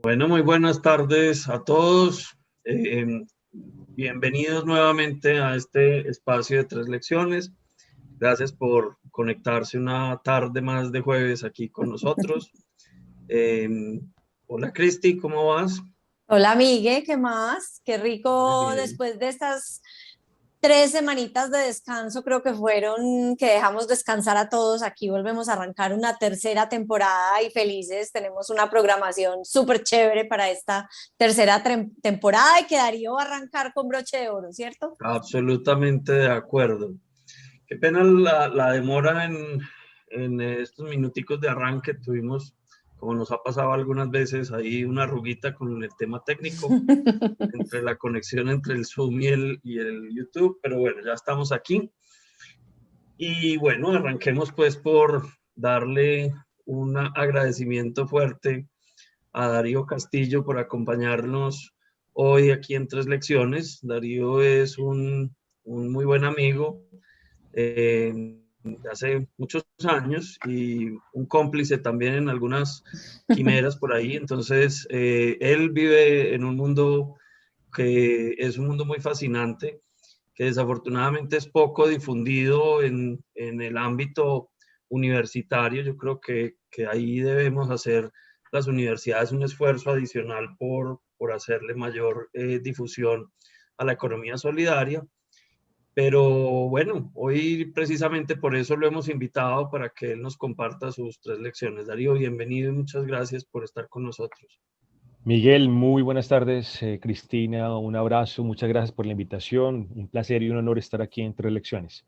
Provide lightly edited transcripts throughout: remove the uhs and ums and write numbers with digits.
Bueno, muy buenas tardes a todos. Bienvenidos nuevamente a este espacio de 3 lecciones. Gracias por conectarse una tarde más de jueves aquí con nosotros. Hola Cristi, ¿cómo vas? Hola, Migue, ¿qué más? Qué Muy rico bien. después de estas 3 semanitas de descanso, creo que fueron, que dejamos descansar a todos. Aquí volvemos a arrancar una tercera temporada y felices. Tenemos una programación súper chévere para esta tercera temporada y que Darío va a arrancar con broche de oro, ¿cierto? Absolutamente de acuerdo. Qué pena la demora en estos minuticos de arranque. Tuvimos, como nos ha pasado algunas veces, ahí una arruguita con el tema técnico, entre la conexión entre el Zoom y el YouTube, pero bueno, ya estamos aquí. Y bueno, arranquemos pues por darle un agradecimiento fuerte a Darío Castillo por acompañarnos hoy aquí en 3 lecciones. Darío es un muy buen amigo de hace muchos años y un cómplice también en algunas quimeras por ahí. Entonces, él vive en un mundo que es un mundo muy fascinante, que desafortunadamente es poco difundido en el ámbito universitario. Yo creo que ahí debemos hacer las universidades un esfuerzo adicional por hacerle mayor difusión a la economía solidaria. Pero bueno, hoy precisamente por eso lo hemos invitado para que él nos comparta sus 3 lecciones. Darío, bienvenido y muchas gracias por estar con nosotros. Miguel, muy buenas tardes. Cristina, un abrazo, muchas gracias por la invitación. Un placer y un honor estar aquí en 3 lecciones.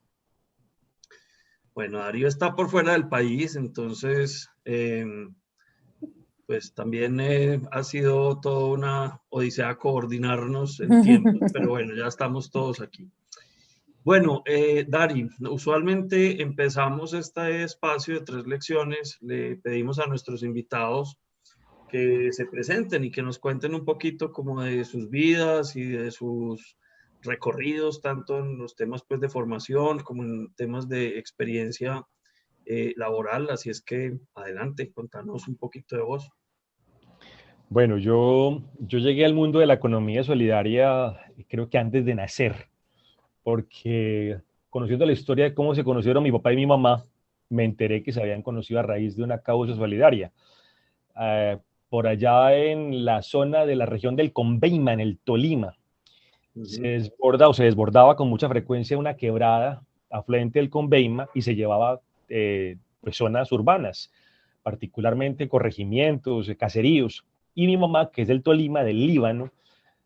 Bueno, Darío está por fuera del país, entonces pues también ha sido toda una odisea coordinarnos en tiempos, pero bueno, ya estamos todos aquí. Bueno, Dari, usualmente empezamos este espacio de 3 lecciones, le pedimos a nuestros invitados que se presenten y que nos cuenten un poquito como de sus vidas y de sus recorridos, tanto en los temas pues de formación como en temas de experiencia laboral. Así es que adelante, contanos un poquito de vos. Bueno, yo llegué al mundo de la economía solidaria creo que antes de nacer, porque conociendo la historia de cómo se conocieron mi papá y mi mamá, me enteré que se habían conocido a raíz de una causa solidaria. Eh, por allá en la zona de la región del Conveima, en el Tolima, se desborda o se desbordaba con mucha frecuencia una quebrada afluente del Conveima y se llevaba pues zonas urbanas, particularmente corregimientos, caseríos. Y mi mamá, que es del Tolima, del Líbano,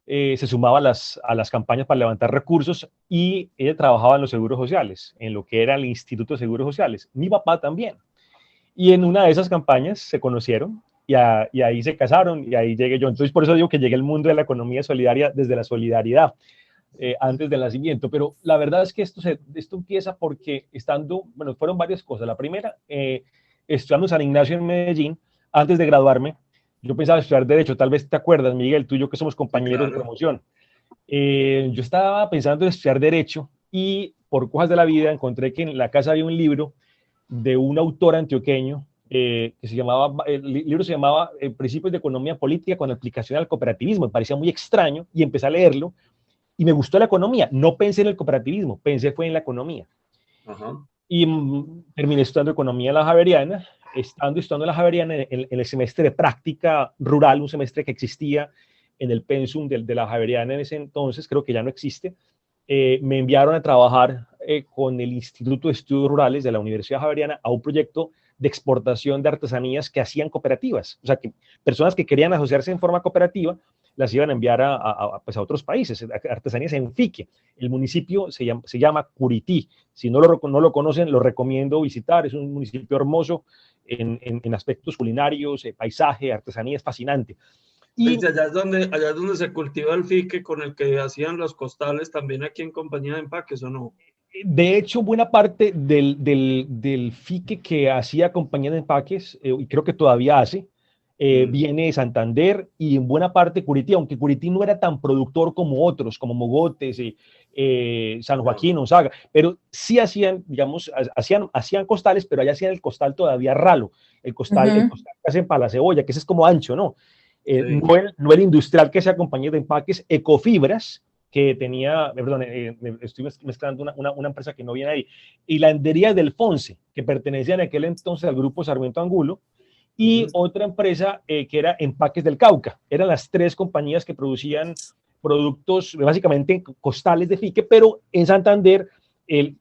se sumaba a las campañas para levantar recursos y ella trabajaba en los seguros sociales, en lo que era el Instituto de Seguros Sociales. Mi papá también. Y en una de esas campañas se conocieron y ahí se casaron y ahí llegué yo. Entonces, por eso digo que llegué al mundo de la economía solidaria desde la solidaridad, antes del nacimiento. Pero la verdad es que esto empieza porque bueno, fueron varias cosas. La primera, estudiando en San Ignacio en Medellín, antes de graduarme, yo pensaba estudiar Derecho. Tal vez te acuerdas, Miguel, tú y yo que somos Sí, compañeros de claro. promoción. Yo estaba pensando en estudiar Derecho y por cosas de la vida encontré que en la casa había un libro de un autor antioqueño que se llamaba, el libro se llamaba Principios de Economía Política con aplicación al cooperativismo. Me parecía muy extraño y empecé a leerlo y me gustó la economía. No pensé en el cooperativismo, pensé fue en la economía. Ajá. Y terminé estudiando economía en la Javeriana, estudiando en la Javeriana en el semestre de práctica rural, un semestre que existía en el pensum de la Javeriana en ese entonces, creo que ya no existe. Me enviaron a trabajar con el Instituto de Estudios Rurales de la Universidad Javeriana a un proyecto de exportación de artesanías que hacían cooperativas. O sea, que personas que querían asociarse en forma cooperativa las iban a enviar pues a otros países, artesanías en Fique. El municipio se llama Curití. Si no lo conocen, lo recomiendo visitar. Es un municipio hermoso en aspectos culinarios, paisaje, artesanía, es fascinante. Y Pues allá es donde se cultiva el fique con el que hacían los costales también aquí en Compañía de Empaques, ¿o no? de hecho, buena parte del fique que hacía Compañía de Empaques, y creo que todavía hace, viene de Santander y en buena parte Curití, aunque Curití no era tan productor como otros, como Mogotes, San No. Joaquín, Osaga, pero sí hacían, digamos, hacían costales, pero allá hacían el costal todavía ralo, el costal que hacen para la cebolla, que ese es como ancho, ¿no? Sí. no el industrial, que sea compañía de empaques, Ecofibras, que tenía, perdón, estoy mezclando una empresa que no viene ahí, y Landería del Fonse, que pertenecía en aquel entonces al grupo Sarmiento Angulo, y otra empresa que era Empaques del Cauca. Eran las tres compañías que producían productos básicamente costales de fique, pero en Santander,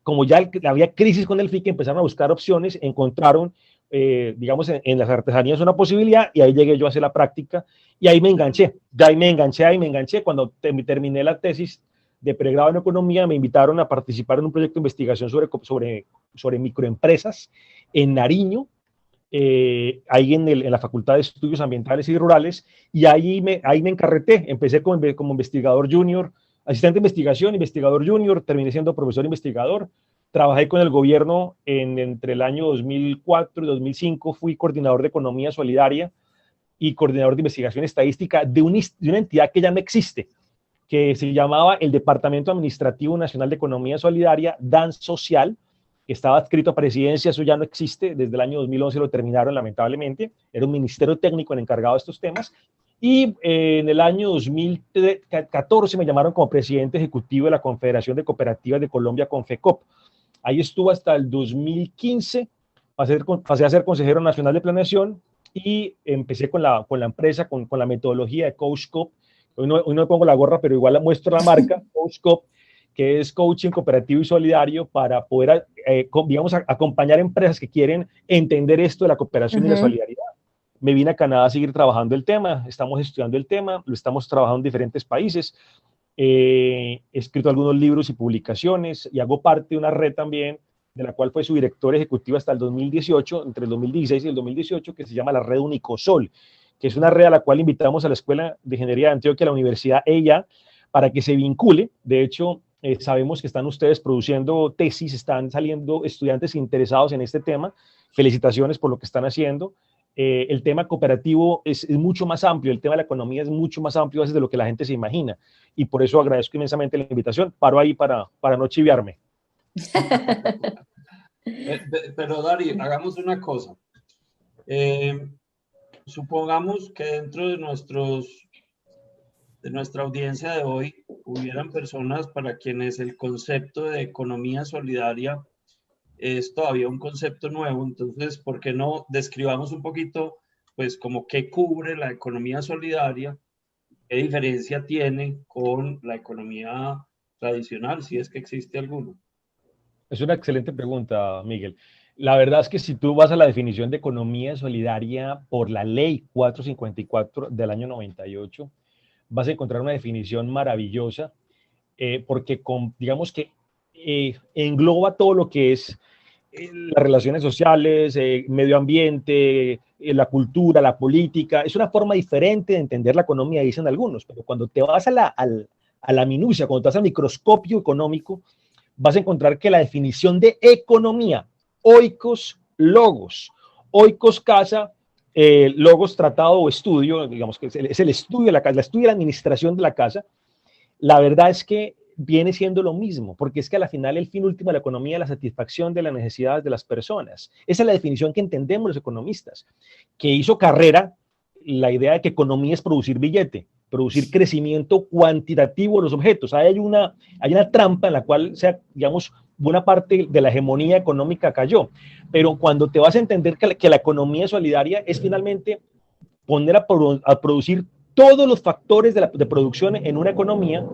como ya había crisis con el fique, empezaron a buscar opciones, encontraron, digamos, en las artesanías una posibilidad, y ahí llegué yo a hacer la práctica, y ahí me enganché, ahí me enganché. Cuando terminé la tesis de pregrado en economía, me invitaron a participar en un proyecto de investigación sobre microempresas en Nariño, ahí en la Facultad de Estudios Ambientales y Rurales, y ahí me encarreté. Empecé como investigador junior, asistente de investigación, investigador junior, terminé siendo profesor investigador. Trabajé con el gobierno entre el año 2004 y 2005, fui coordinador de economía solidaria y coordinador de investigación estadística de una entidad que ya no existe, que se llamaba el Departamento Administrativo Nacional de Economía Solidaria, DAN Social, que estaba adscrito a presidencia. Eso ya no existe, desde el año 2011 lo terminaron lamentablemente, era un ministerio técnico encargado de estos temas, y en el año 2014 me llamaron como presidente ejecutivo de la Confederación de Cooperativas de Colombia, Confecop. Ahí estuve hasta el 2015, pasé a ser consejero nacional de planeación, y empecé con la empresa, con la metodología de CoachCop. Hoy no me pongo la gorra, pero igual muestro la marca, CoachCop, que es coaching cooperativo y solidario para poder, digamos, acompañar empresas que quieren entender esto de la cooperación y la solidaridad. Me vine a Canadá a seguir trabajando el tema, estamos estudiando el tema, lo estamos trabajando en diferentes países. He escrito algunos libros y publicaciones, y hago parte de una red también, de la cual fue su director ejecutivo hasta el 2018, entre el 2016 y el 2018, que se llama la Red Unicosol, que es una red a la cual invitamos a la Escuela de Ingeniería de Antioquia, a la Universidad EIA, para que se vincule. De hecho, sabemos que están ustedes produciendo tesis, están saliendo estudiantes interesados en este tema. Felicitaciones por lo que están haciendo. El tema cooperativo es mucho más amplio, el tema de la economía es mucho más amplio a veces de lo que la gente se imagina, y por eso agradezco inmensamente la invitación. Paro ahí para no chiviarme. Pero Dari, hagamos una cosa. Supongamos que dentro de nuestra audiencia de hoy hubieran personas para quienes el concepto de economía solidaria es todavía un concepto nuevo. Entonces, ¿por qué no describamos un poquito, pues, como qué cubre la economía solidaria, qué diferencia tiene con la economía tradicional, si es que existe alguna? Es una excelente pregunta, Miguel. La verdad es que si tú vas a la definición de economía solidaria por la ley 454 del año 98, vas a encontrar una definición maravillosa, porque digamos que engloba todo lo que es las relaciones sociales, medio ambiente, la cultura, la política. Es una forma diferente de entender la economía, dicen algunos, pero cuando te vas a la minucia, cuando te vas al microscopio económico, vas a encontrar que la definición de economía, oikos, logos, oikos casa, logos tratado o estudio, digamos que es el estudio de la casa, el estudio de la administración de la casa. La verdad es que viene siendo lo mismo, porque es que a la final el fin último de la economía es la satisfacción de las necesidades de las personas. Esa es la definición que entendemos los economistas, que hizo carrera la idea de que economía es producir billete, producir crecimiento cuantitativo de los objetos. Hay una trampa en la cual, digamos, buena parte de la hegemonía económica cayó, pero cuando te vas a entender que la economía solidaria es finalmente poner a producir todos los factores de producción en una economía,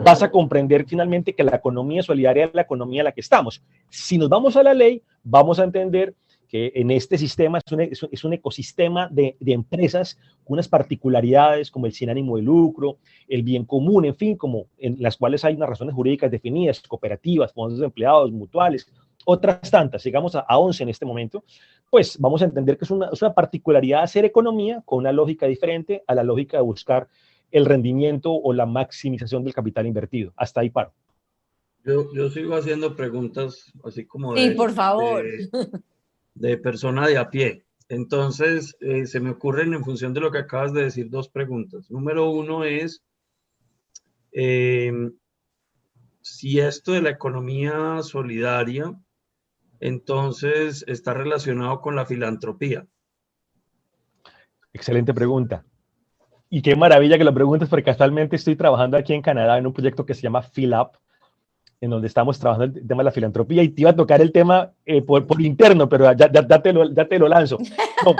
vas a comprender finalmente que la economía solidaria es la economía en la que estamos. Si nos vamos a la ley, vamos a entender que en este sistema es un ecosistema de empresas con unas particularidades como el sin ánimo de lucro, el bien común, en fin, como en las cuales hay unas razones jurídicas definidas, cooperativas, fondos de empleados, mutuales, otras tantas, llegamos a 11 en este momento. Pues vamos a entender que es una particularidad de hacer economía con una lógica diferente a la lógica de buscar el rendimiento o la maximización del capital invertido. Hasta ahí paro. Yo sigo haciendo preguntas así como Sí, por favor. de persona de a pie. Entonces, se me ocurren en función de lo que acabas de decir dos preguntas. Número uno es, si esto de la economía solidaria, entonces está relacionado con la filantropía. Excelente pregunta. Y qué maravilla que lo preguntes, porque casualmente estoy trabajando aquí en Canadá en un proyecto que se llama PhilUp, en donde estamos trabajando el tema de la filantropía, y te iba a tocar el tema por interno, pero ya te lo lanzo. No,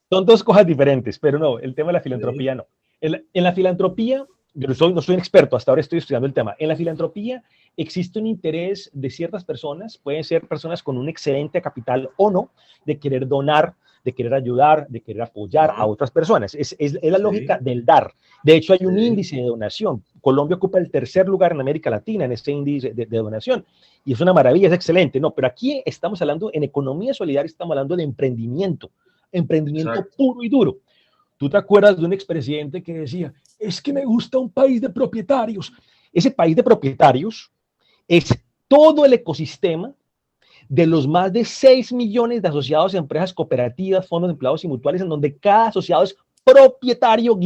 son dos cosas diferentes, pero no, el tema de la filantropía no. En la filantropía, yo no soy un experto, hasta ahora estoy estudiando el tema. En la filantropía existe un interés de ciertas personas, pueden ser personas con un excedente capital o no, de querer donar, de querer ayudar, de querer apoyar a otras personas. Es la lógica del dar. De hecho, hay un índice de donación. Colombia ocupa el tercer lugar en América Latina en este índice de donación. Y es una maravilla, es excelente. No, pero aquí estamos hablando, en economía solidaria, estamos hablando de emprendimiento puro y duro. ¿Tú te acuerdas de un expresidente que decía, es que me gusta un país de propietarios? Ese país de propietarios es todo el ecosistema de los más de 6 millones de asociados a empresas cooperativas, fondos de empleados y mutuales, en donde cada asociado es propietario,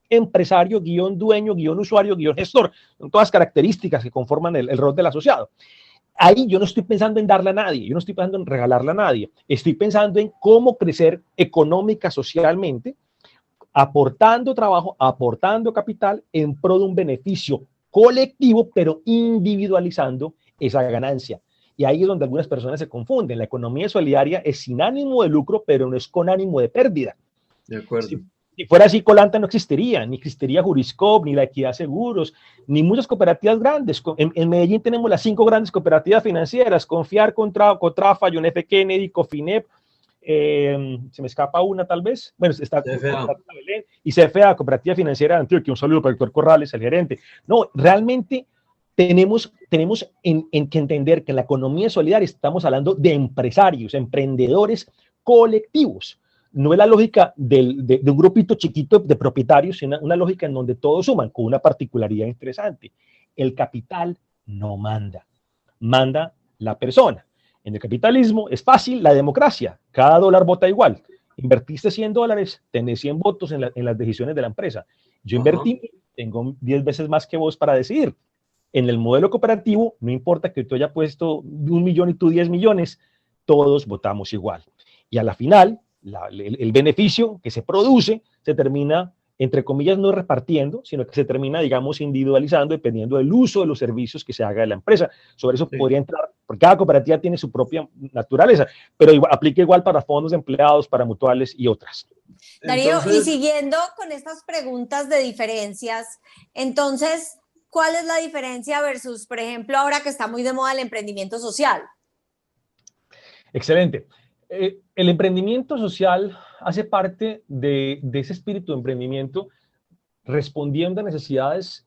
empresario, dueño, usuario, gestor. Son todas características que conforman el rol del asociado. Ahí yo no estoy pensando en darle a nadie, yo no estoy pensando en regalarle a nadie, estoy pensando en cómo crecer económica, socialmente, aportando trabajo, aportando capital en pro de un beneficio colectivo, pero individualizando esa ganancia. Y ahí es donde algunas personas se confunden. La economía solidaria es sin ánimo de lucro, pero no es con ánimo de pérdida. De acuerdo. Si fuera así, Colanta no existiría, ni existiría Juriscop, ni la Equidad Seguros, ni muchas cooperativas grandes. En Medellín tenemos las 5 grandes cooperativas financieras: Confiar, Contrafa, John F. Kennedy, Cofinep, se me escapa una tal vez, bueno, está CFA. Y CFA, Cooperativa Financiera de Antioquia. Un saludo para el doctor Corrales, el gerente. No, realmente tenemos que entender que en la economía solidaria estamos hablando de empresarios, emprendedores colectivos. No es la lógica de un grupito chiquito de propietarios, sino una lógica en donde todos suman, con una particularidad interesante. El capital no manda, manda la persona. En el capitalismo es fácil la democracia, cada dólar vota igual. Invertiste $100, tenés 100 votos en las decisiones de la empresa. Yo invertí, tengo 10 veces más que vos para decidir. En el modelo cooperativo, no importa que tú hayas puesto 1 millón y tú 10 millones, todos votamos igual. Y a la final, el beneficio que se produce se termina, entre comillas, no repartiendo, sino que se termina, digamos, individualizando dependiendo del uso de los servicios que se haga de la empresa. Sobre eso podría entrar, porque cada cooperativa tiene su propia naturaleza, pero aplica igual para fondos de empleados, para mutuales y otras. Darío, y siguiendo con estas preguntas de diferencias, entonces, ¿cuál es la diferencia versus, por ejemplo, ahora que está muy de moda el emprendimiento social? Excelente. El emprendimiento social hace parte de ese espíritu de emprendimiento, respondiendo a necesidades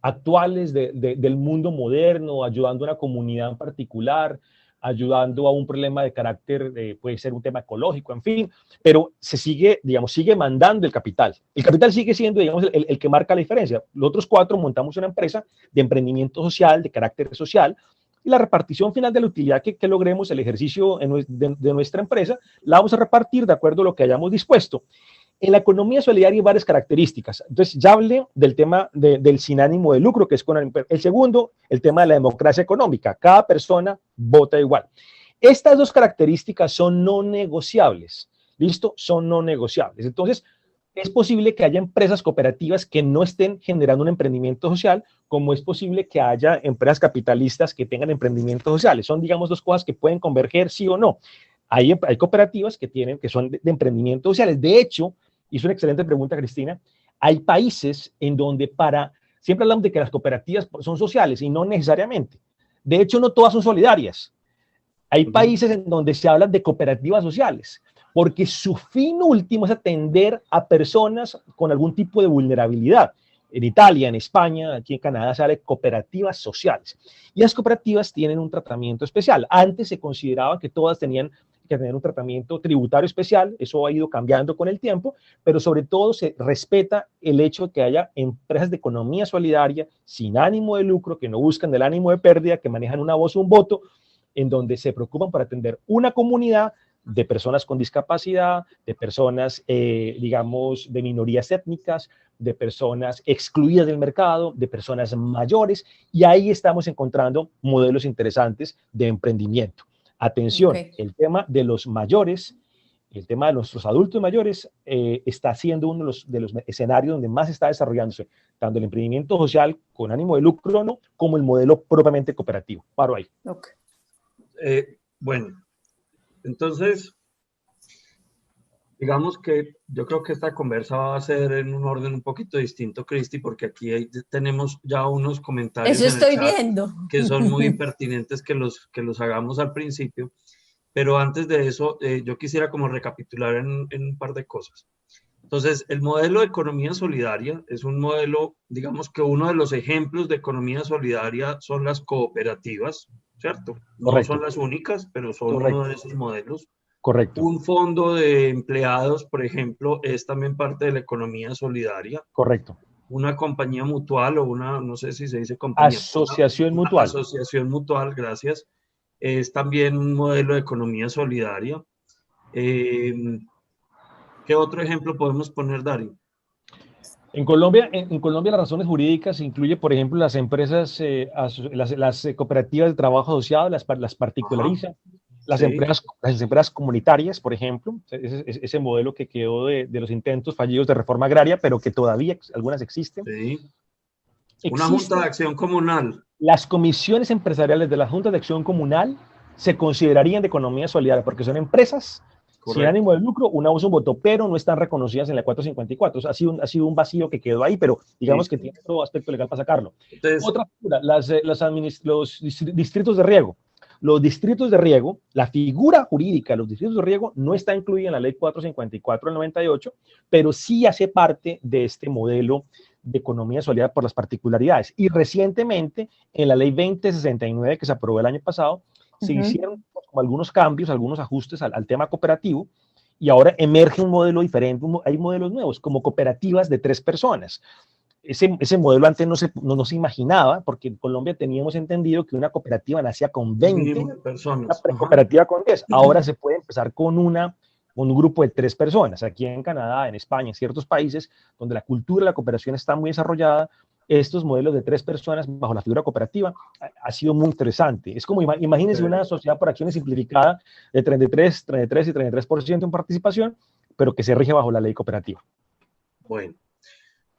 actuales del mundo moderno, ayudando a una comunidad en particular, ayudando a un problema de carácter, puede ser un tema ecológico, en fin, pero se sigue, digamos, sigue mandando el capital. El capital sigue siendo, digamos, el que marca la diferencia. Los otros 4 montamos una empresa de emprendimiento social, de carácter social, y la repartición final de la utilidad que logremos, el ejercicio de nuestra empresa, la vamos a repartir de acuerdo a lo que hayamos dispuesto. En la economía solidaria hay varias características. Entonces, ya hablé del tema del sin ánimo de lucro, que es con el segundo, el tema de la democracia económica. Cada persona vota igual. Estas 2 características son no negociables. ¿Listo? Son no negociables. Entonces, es posible que haya empresas cooperativas que no estén generando un emprendimiento social, como es posible que haya empresas capitalistas que tengan emprendimientos sociales. Son, digamos, 2 cosas que pueden converger, sí o no. Hay cooperativas que son de emprendimientos sociales. De hecho, y es una excelente pregunta, Cristina, hay países en donde siempre hablamos de que las cooperativas son sociales y no necesariamente. De hecho, no todas son solidarias. Hay países en donde se habla de cooperativas sociales, porque su fin último es atender a personas con algún tipo de vulnerabilidad. En Italia, en España, aquí en Canadá se habla de cooperativas sociales. Y las cooperativas tienen un tratamiento especial. Antes se consideraba que todas tenían que tener un tratamiento tributario especial, eso ha ido cambiando con el tiempo, pero sobre todo se respeta el hecho de que haya empresas de economía solidaria sin ánimo de lucro, que no buscan el ánimo de pérdida, que manejan una voz o un voto, en donde se preocupan por atender una comunidad de personas con discapacidad, de personas, digamos, de minorías étnicas, de personas excluidas del mercado, de personas mayores, y ahí estamos encontrando modelos interesantes de emprendimiento. Atención, el tema de los mayores el tema de nuestros adultos mayores está siendo uno de los escenarios donde más está desarrollándose, tanto el emprendimiento social con ánimo de lucro, ¿no?, como el modelo propiamente cooperativo. Paro ahí. Okay. Bueno, entonces, digamos que yo creo que esta conversa va a ser en un orden un poquito distinto, Cristi, porque aquí tenemos ya unos comentarios Eso en el estoy chat viendo. que son muy pertinentes que los hagamos al principio. Pero antes de eso, yo quisiera como recapitular en un par de cosas. Entonces, el modelo de economía solidaria es un modelo, digamos que uno de los ejemplos de economía solidaria son las cooperativas, ¿cierto? No Correcto. son las únicas, pero son Correcto. uno de esos modelos. Correcto. Un fondo de empleados, por ejemplo, es también parte de la economía solidaria. Correcto. Una compañía mutual o una, no sé si se dice compañía. Asociación una mutual. asociación mutual, gracias. Es también un modelo de economía solidaria. ¿Qué otro ejemplo podemos poner, Dario? En Colombia las razones jurídicas incluye, por ejemplo, las empresas, las cooperativas de trabajo asociado, las particulariza, Ajá, las sí, empresas comunitarias, por ejemplo, ese modelo que quedó de los intentos fallidos de reforma agraria, pero que todavía algunas existen. sí. Una junta Existen de acción comunal. las comisiones empresariales de la Junta de Acción Comunal, se considerarían de economía solidaria porque son empresas sin Correcto. ánimo de lucro, una voz, un voto, pero no están reconocidas en la 454. O sea, ha sido un vacío que quedó ahí, pero digamos que tiene otro aspecto legal para sacarlo. Entonces, Otra figura, los distritos de riego. Los distritos de riego, la figura jurídica de los distritos de riego no está incluida en la ley 454 del 98, pero sí hace parte de este modelo de economía solidaria por las particularidades. Y recientemente, en la ley 2069 que se aprobó el año pasado, se hicieron como algunos cambios, algunos ajustes al tema cooperativo, y ahora emerge un modelo diferente, hay modelos nuevos, como cooperativas de 3 personas. Ese modelo antes no se imaginaba, porque en Colombia teníamos entendido que una cooperativa nacía con 20, mínimo de personas. una precooperativa con 10. Ahora se puede empezar con un grupo de 3 personas. Aquí en Canadá, en España, en ciertos países donde la cultura de la cooperación está muy desarrollada, estos modelos de 3 personas bajo la figura cooperativa ha sido muy interesante. Es como, imagínense una sociedad por acciones simplificada de 33 y 33% en participación, pero que se rige bajo la ley cooperativa. Bueno,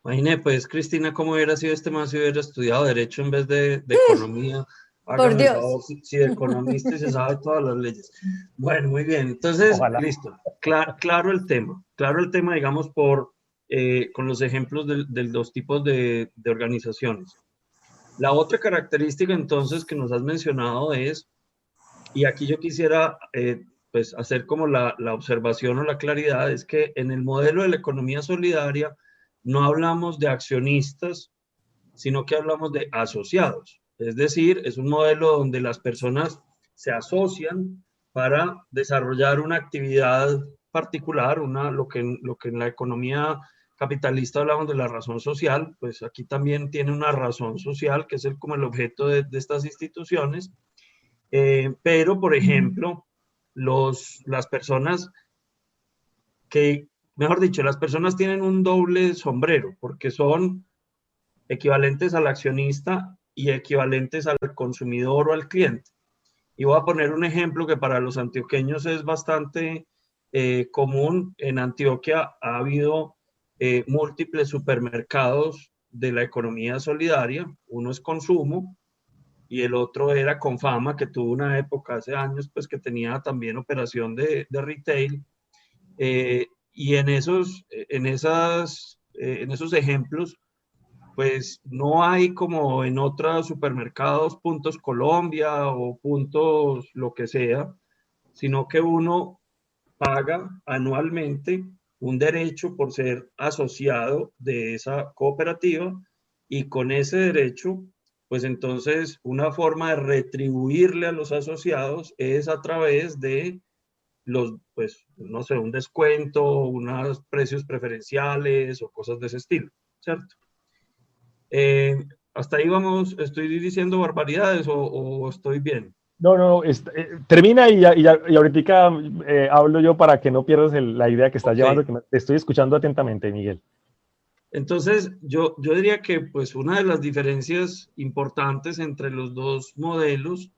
imagínate, pues, Cristina, cómo hubiera sido este más si hubiera estudiado Derecho en vez de Economía. Hágame el favor, si economista y se sabe todas las leyes. Bueno, muy bien. Entonces, Ojalá. Listo. Claro el tema, digamos, con los ejemplos de los tipos de organizaciones. La otra característica, entonces, que nos has mencionado es, y aquí yo quisiera pues hacer como la observación o la claridad, es que en el modelo de la economía solidaria no hablamos de accionistas, sino que hablamos de asociados. Es decir, es un modelo donde las personas se asocian para desarrollar una actividad particular, lo que en la economía capitalista hablamos de la razón social, pues aquí también tiene una razón social que es como el objeto de estas instituciones. Pero, por ejemplo, las personas mejor dicho, las personas tienen un doble sombrero porque son equivalentes al accionista y equivalentes al consumidor o al cliente. Y voy a poner un ejemplo que para los antioqueños es bastante común. En Antioquia ha habido múltiples supermercados de la economía solidaria. Uno es Consumo y el otro era Confama, que tuvo una época hace años, pues que tenía también operación de retail. Y en esos ejemplos, pues no hay como en otros supermercados puntos Colombia o puntos lo que sea, sino que uno paga anualmente un derecho por ser asociado de esa cooperativa y con ese derecho, pues entonces una forma de retribuirle a los asociados es a través de pues, no sé, un descuento, unos precios preferenciales o cosas de ese estilo, ¿cierto? Hasta ahí vamos, ¿estoy diciendo barbaridades o estoy bien? No, termina y ahorita hablo yo para que no pierdas la idea que estás llevando, que te estoy escuchando atentamente, Miguel. Entonces, yo diría que pues una de las diferencias importantes entre los dos modelos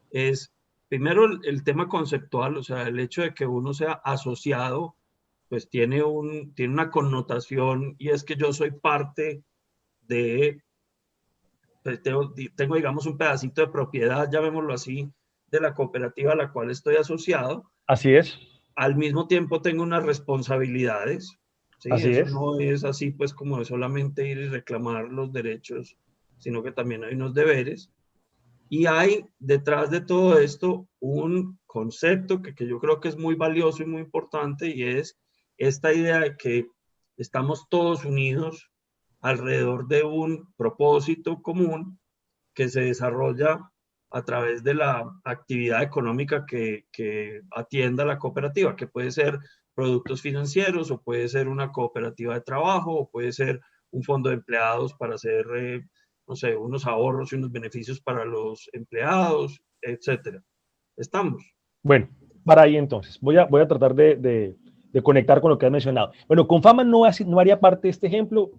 es primero el tema conceptual, o sea, el hecho de que uno sea asociado, pues tiene una connotación, y es que yo soy parte de, pues tengo, digamos, un pedacito de propiedad, llamémoslo así, de la cooperativa a la cual estoy asociado. Así es, Al mismo tiempo tengo unas responsabilidades, ¿sí? así Eso es. no es así, pues, como de solamente ir y reclamar los derechos, sino que también hay unos deberes. Y hay detrás de todo esto un concepto que yo creo que es muy valioso y muy importante, y es esta idea de que estamos todos unidos alrededor de un propósito común que se desarrolla a través de la actividad económica que atienda la cooperativa, que puede ser productos financieros, o puede ser una cooperativa de trabajo, o puede ser un fondo de empleados para hacer, no sé, unos ahorros y unos beneficios para los empleados, etcétera. Estamos. Bueno, para ahí entonces, voy a tratar de conectar con lo que has mencionado. Bueno, Confama no haría parte de este ejemplo.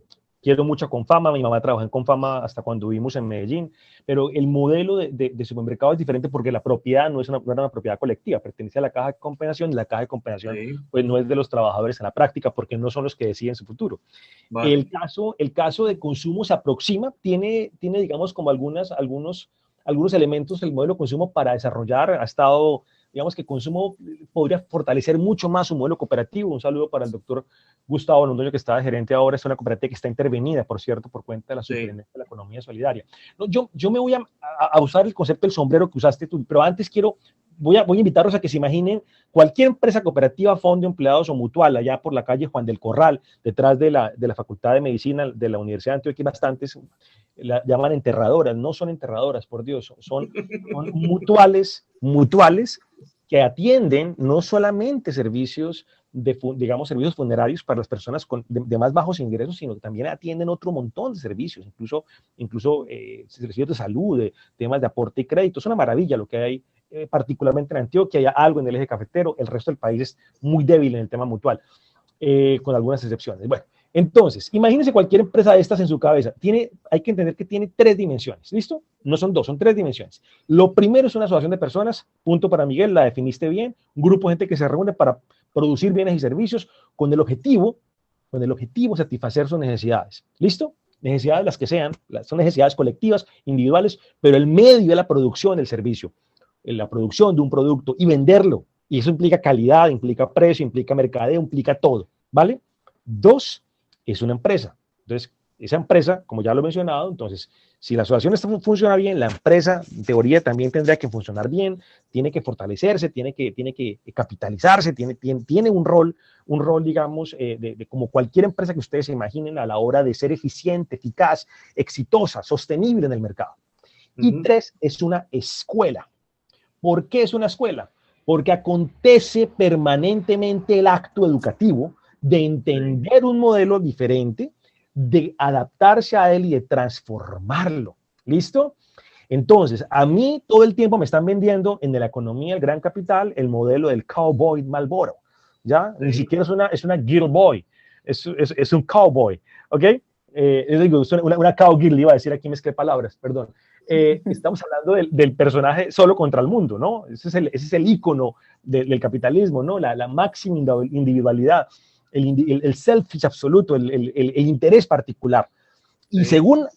Quiero mucho a Confama, mi mamá trabajó en Confama hasta cuando vivimos en Medellín, pero el modelo de supermercado es diferente porque la propiedad no era una propiedad colectiva, pertenece a la caja de compensación, y la caja de compensación Sí. pues no es de los trabajadores en la práctica porque no son los que deciden su futuro. Vale. El caso de consumo se aproxima, tiene digamos como algunos elementos del modelo de consumo para desarrollar, ha estado, digamos que consumo podría fortalecer mucho más su modelo cooperativo. Un saludo para el doctor Gustavo Londoño, que está de gerente ahora. Es una cooperativa que está intervenida, por cierto, por cuenta de la Superintendencia de la Economía Solidaria. No, yo me voy a usar el concepto del sombrero que usaste tú, pero antes voy a invitarlos a que se imaginen cualquier empresa cooperativa, fondo de empleados o mutual, allá por la calle Juan del Corral, detrás de la Facultad de Medicina de la Universidad de Antioquia. Hay bastantes, la llaman enterradoras, no son enterradoras, por Dios, son mutuales que atienden no solamente servicios digamos, servicios funerarios para las personas de más bajos ingresos, sino que también atienden otro montón de servicios, incluso servicios de salud, de temas de aporte y crédito. Es una maravilla lo que hay, particularmente en Antioquia. Hay algo en el eje cafetero. El resto del país es muy débil en el tema mutual, con algunas excepciones. Bueno, entonces, imagínense cualquier empresa de estas en su cabeza. Hay que entender que tiene 3 dimensiones, ¿listo? No son 2, son 3 dimensiones. Lo primero es una asociación de personas, punto para Miguel, la definiste bien, un grupo de gente que se reúne para producir bienes y servicios con el objetivo de satisfacer sus necesidades, ¿listo? Necesidades las que sean, son necesidades colectivas, individuales, pero el medio de la producción del servicio, la producción de un producto y venderlo, y eso implica calidad, implica precio, implica mercadeo, implica todo, ¿vale? 2, es una empresa. Entonces, esa empresa, como ya lo he mencionado, entonces, si la asociación funciona bien, la empresa, en teoría, también tendría que funcionar bien, tiene que fortalecerse, tiene que capitalizarse, tiene un rol, digamos, como cualquier empresa que ustedes se imaginen a la hora de ser eficiente, eficaz, exitosa, sostenible en el mercado. Y 3, es una escuela. ¿Por qué es una escuela? Porque acontece permanentemente el acto educativo de entender un modelo diferente, de adaptarse a él y de transformarlo. ¿Listo? Entonces, a mí todo el tiempo me están vendiendo en la economía del gran capital el modelo del cowboy Marlboro, ¿ya? Sí. Ni siquiera es una girl boy, es un cowboy, ¿ok? Una cowgirl, iba a decir aquí, mezclé palabras, perdón. Estamos hablando del personaje solo contra el mundo, ¿no? Ese es el ícono del capitalismo, ¿no? La máxima individualidad, el selfish absoluto, el interés particular. Y según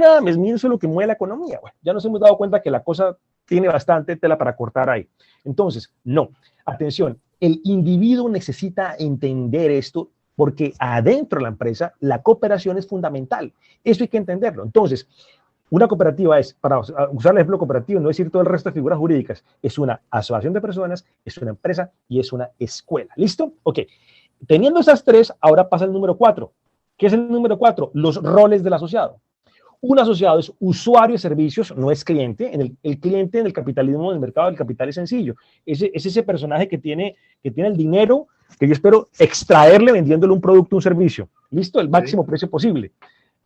Adam Smith, eso es lo que mueve la economía. Bueno, ya nos hemos dado cuenta que la cosa tiene bastante tela para cortar ahí. Entonces, no, atención, el individuo necesita entender esto porque adentro de la empresa la cooperación es fundamental. Eso hay que entenderlo. Entonces, una cooperativa es, para usar el ejemplo cooperativo, no decir todo el resto de figuras jurídicas, es una asociación de personas, es una empresa y es una escuela. ¿Listo? Ok. Teniendo esas 3, ahora pasa el número 4. ¿Qué es el número 4? Los roles del asociado. Un asociado es usuario de servicios, no es cliente. El cliente en el capitalismo del mercado del capital es sencillo. Es ese personaje que tiene el dinero que yo espero extraerle vendiéndole un producto, un servicio. ¿Listo? El máximo precio posible.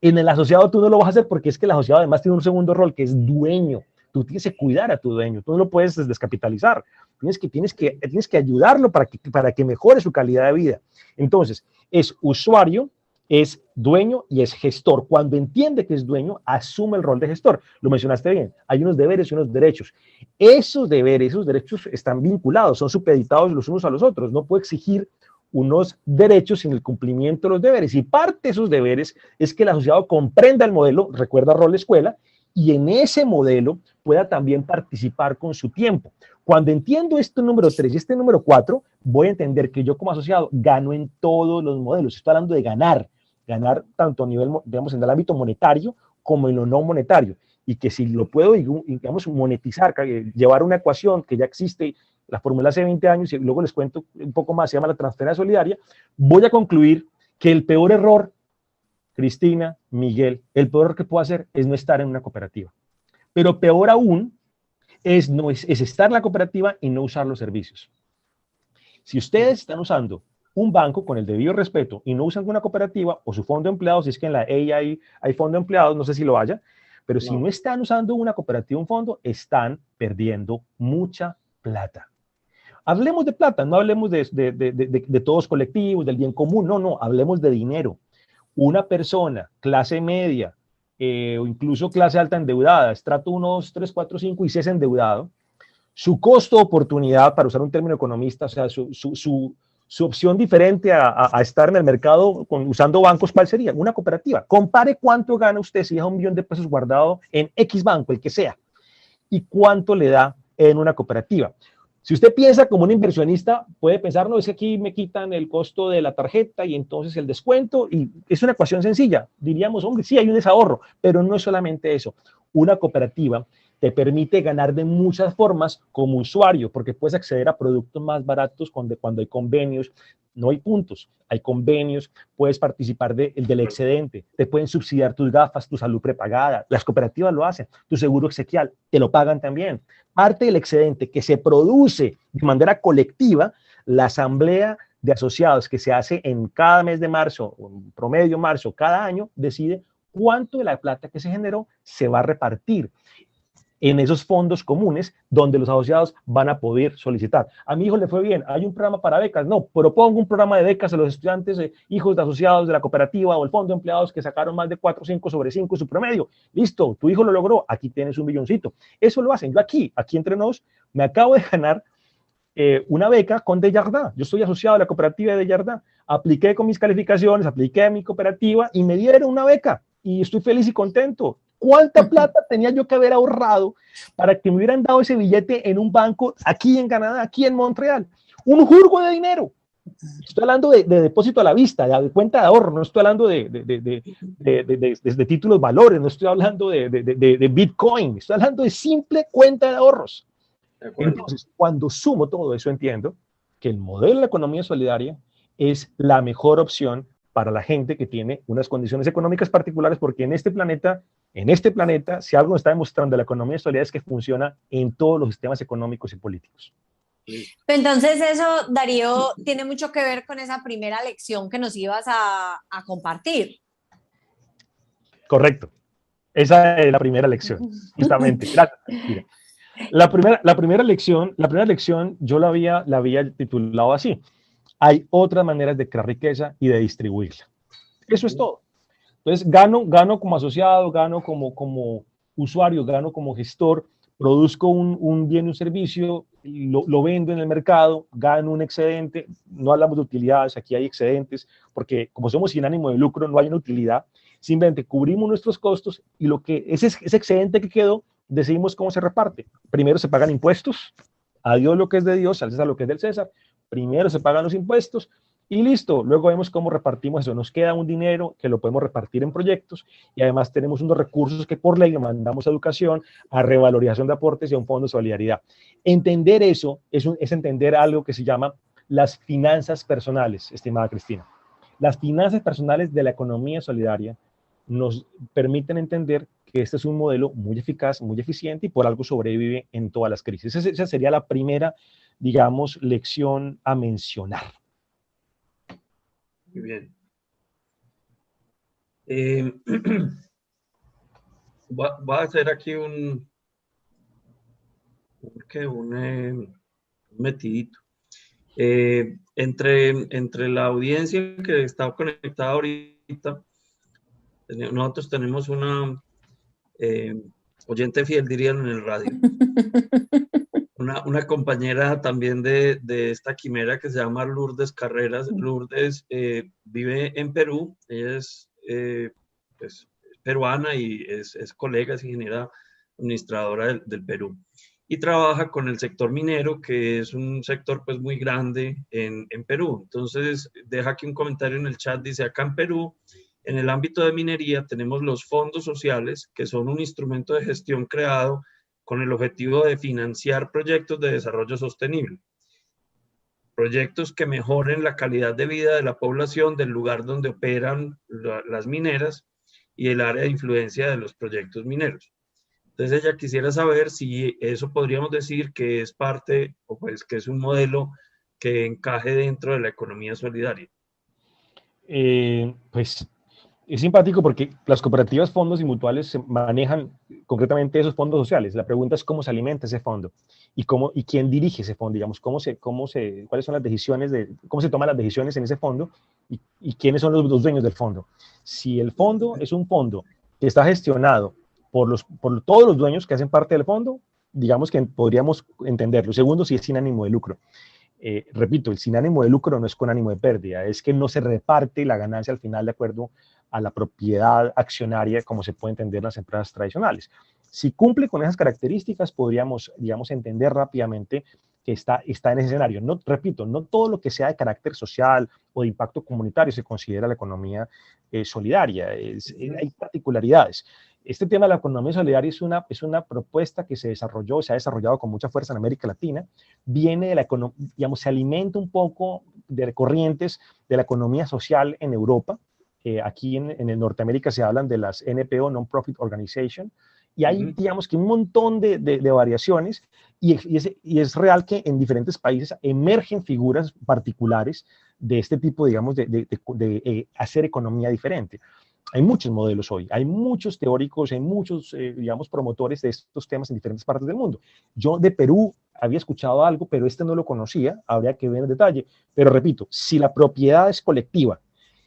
En el asociado tú no lo vas a hacer porque es que el asociado además tiene un segundo rol que es dueño. Tú tienes que cuidar a tu dueño. Tú no lo puedes descapitalizar. Tienes que ayudarlo para que mejore su calidad de vida. Entonces, es usuario, es dueño y es gestor. Cuando entiende que es dueño, asume el rol de gestor. Lo mencionaste bien, hay unos deberes y unos derechos. Esos deberes, esos derechos están vinculados, son supeditados los unos a los otros. No puedo exigir unos derechos sin el cumplimiento de los deberes. Y parte de esos deberes es que el asociado comprenda el modelo, recuerda rol escuela, y en ese modelo pueda también participar con su tiempo. Cuando entiendo este número 3 y este número 4, voy a entender que yo como asociado gano en todos los modelos. Estoy hablando de ganar tanto a nivel, digamos, en el ámbito monetario como en lo no monetario. Y que si lo puedo, digamos, monetizar, llevar una ecuación que ya existe, la fórmula hace 20 años, y luego les cuento un poco más, se llama la transferencia solidaria, voy a concluir que el peor error, Cristina, Miguel, el peor error que puedo hacer es no estar en una cooperativa. Pero peor aún es estar en la cooperativa y no usar los servicios. Si ustedes están usando un banco con el debido respeto y no usan una cooperativa o su fondo de empleados, si es que en la EI hay fondo de empleados, no sé si lo haya, pero si no están usando una cooperativa o un fondo, están perdiendo mucha plata. Hablemos de plata, no hablemos de todos colectivos, del bien común, no, hablemos de dinero. Una persona, clase media, o incluso clase alta endeudada, estrato 1, 2, 3, 4, 5 y 6 endeudado, su costo de oportunidad, para usar un término economista, o sea, su opción diferente a estar en el mercado usando bancos, ¿cuál sería? Una cooperativa. Compare cuánto gana usted si deja $1.000.000 guardado en X banco, el que sea, y cuánto le da en una cooperativa. Si usted piensa como un inversionista, puede pensar, no, es que aquí me quitan el costo de la tarjeta y entonces el descuento, y es una ecuación sencilla. Diríamos, hombre, sí, hay un desahorro, pero no es solamente eso. Una cooperativa te permite ganar de muchas formas como usuario, porque puedes acceder a productos más baratos cuando hay convenios, no hay puntos, hay convenios, puedes participar del excedente, te pueden subsidiar tus gafas, tu salud prepagada, las cooperativas lo hacen, tu seguro exequial, te lo pagan también. Parte del excedente que se produce de manera colectiva, la asamblea de asociados que se hace en cada mes de marzo, promedio marzo, cada año, decide cuánto de la plata que se generó se va a repartir en esos fondos comunes donde los asociados van a poder solicitar. A mi hijo le fue bien, hay un programa para becas, no, propongo un programa de becas a los estudiantes, hijos de asociados de la cooperativa o el fondo de empleados que sacaron más de 4 o 5 sobre 5 en su promedio. Listo, tu hijo lo logró, aquí tienes $1 milloncito. Eso lo hacen. Yo aquí entre nos, me acabo de ganar una beca con Desjardins. Yo estoy asociado a la cooperativa de Desjardins. Apliqué con mis calificaciones, apliqué a mi cooperativa y me dieron una beca y estoy feliz y contento. ¿Cuánta plata tenía yo que haber ahorrado para que me hubieran dado ese billete en un banco aquí en Canadá, aquí en Montreal? Un jurgo de dinero. Estoy hablando de depósito a la vista, de cuenta de ahorro, no estoy hablando de títulos valores, no estoy hablando de Bitcoin, estoy hablando de simple cuenta de ahorros. Entonces, cuando sumo todo eso, entiendo que el modelo de la economía solidaria es la mejor opción para la gente que tiene unas condiciones económicas particulares, porque en este planeta, si algo nos está demostrando la economía solidaria es que funciona en todos los sistemas económicos y políticos. Entonces eso, Darío, tiene mucho que ver con esa primera lección que nos ibas a compartir. Correcto. Esa es la primera lección, justamente. Mira, la primera lección yo la había titulado así. Hay otras maneras de crear riqueza y de distribuirla. Eso es todo. Entonces, gano como asociado, gano como usuario, gano como gestor, produzco un bien, un servicio, lo vendo en el mercado, gano un excedente. No hablamos de utilidades, aquí hay excedentes, porque como somos sin ánimo de lucro, no hay una utilidad. Simplemente cubrimos nuestros costos y ese excedente que quedó, decidimos cómo se reparte. Primero se pagan impuestos, a Dios lo que es de Dios, al César lo que es del César. Primero se pagan los impuestos y listo. Luego vemos cómo repartimos eso. Nos queda un dinero que lo podemos repartir en proyectos y además tenemos unos recursos que por ley mandamos a educación, a revalorización de aportes y a un fondo de solidaridad. Entender eso es entender algo que se llama las finanzas personales, estimada Cristina. Las finanzas personales de la economía solidaria nos permiten entender que este es un modelo muy eficaz, muy eficiente y por algo sobrevive en todas las crisis. Esa sería la primera, digamos, lección a mencionar. Muy bien. Voy a hacer aquí un metidito. Entre la audiencia que está conectada ahorita Nosotros tenemos una oyente fiel, dirían en el radio. Una compañera también de esta quimera que se llama Lourdes Carreras. Lourdes vive en Perú, ella es pues, peruana y es colega, es ingeniera administradora del Perú. Y trabaja con el sector minero, que es un sector pues muy grande en Perú. Entonces, deja aquí un comentario en el chat, dice, acá en Perú, en el ámbito de minería, tenemos los fondos sociales, que son un instrumento de gestión creado con el objetivo de financiar proyectos de desarrollo sostenible. Proyectos que mejoren la calidad de vida de la población del lugar donde operan las mineras y el área de influencia de los proyectos mineros. Entonces ella quisiera saber si eso podríamos decir que es parte, o pues que es un modelo que encaje dentro de la economía solidaria. Pues es simpático porque las cooperativas, fondos y mutuales se manejan concretamente esos fondos sociales. La pregunta es cómo se alimenta ese fondo y quién dirige ese fondo, digamos, cuáles son las decisiones, cómo se toman las decisiones en ese fondo y quiénes son los dueños del fondo. Si el fondo es un fondo que está gestionado por todos los dueños que hacen parte del fondo, digamos que podríamos entenderlo. Segundo, si es sin ánimo de lucro. Repito, el sin ánimo de lucro no es con ánimo de pérdida, es que no se reparte la ganancia al final de acuerdo a la propiedad accionaria como se puede entender en las empresas tradicionales. Si cumple con esas características, podríamos, digamos, entender rápidamente que está en ese escenario. No, repito, no todo lo que sea de carácter social o de impacto comunitario se considera la economía solidaria. Hay particularidades. Este tema de la economía solidaria es una propuesta que se ha desarrollado con mucha fuerza en América Latina. Viene de la economía, digamos, se alimenta un poco de corrientes de la economía social en Europa. Aquí en el Norteamérica se hablan de las NPO, Non-Profit Organization, y hay, digamos, que un montón de variaciones, y es real que en diferentes países emergen figuras particulares de este tipo, digamos, de hacer economía diferente. Hay muchos modelos hoy, hay muchos teóricos, hay muchos, digamos, promotores de estos temas en diferentes partes del mundo. Yo de Perú había escuchado algo, pero no lo conocía, habría que ver en detalle. Pero repito, si la propiedad es colectiva,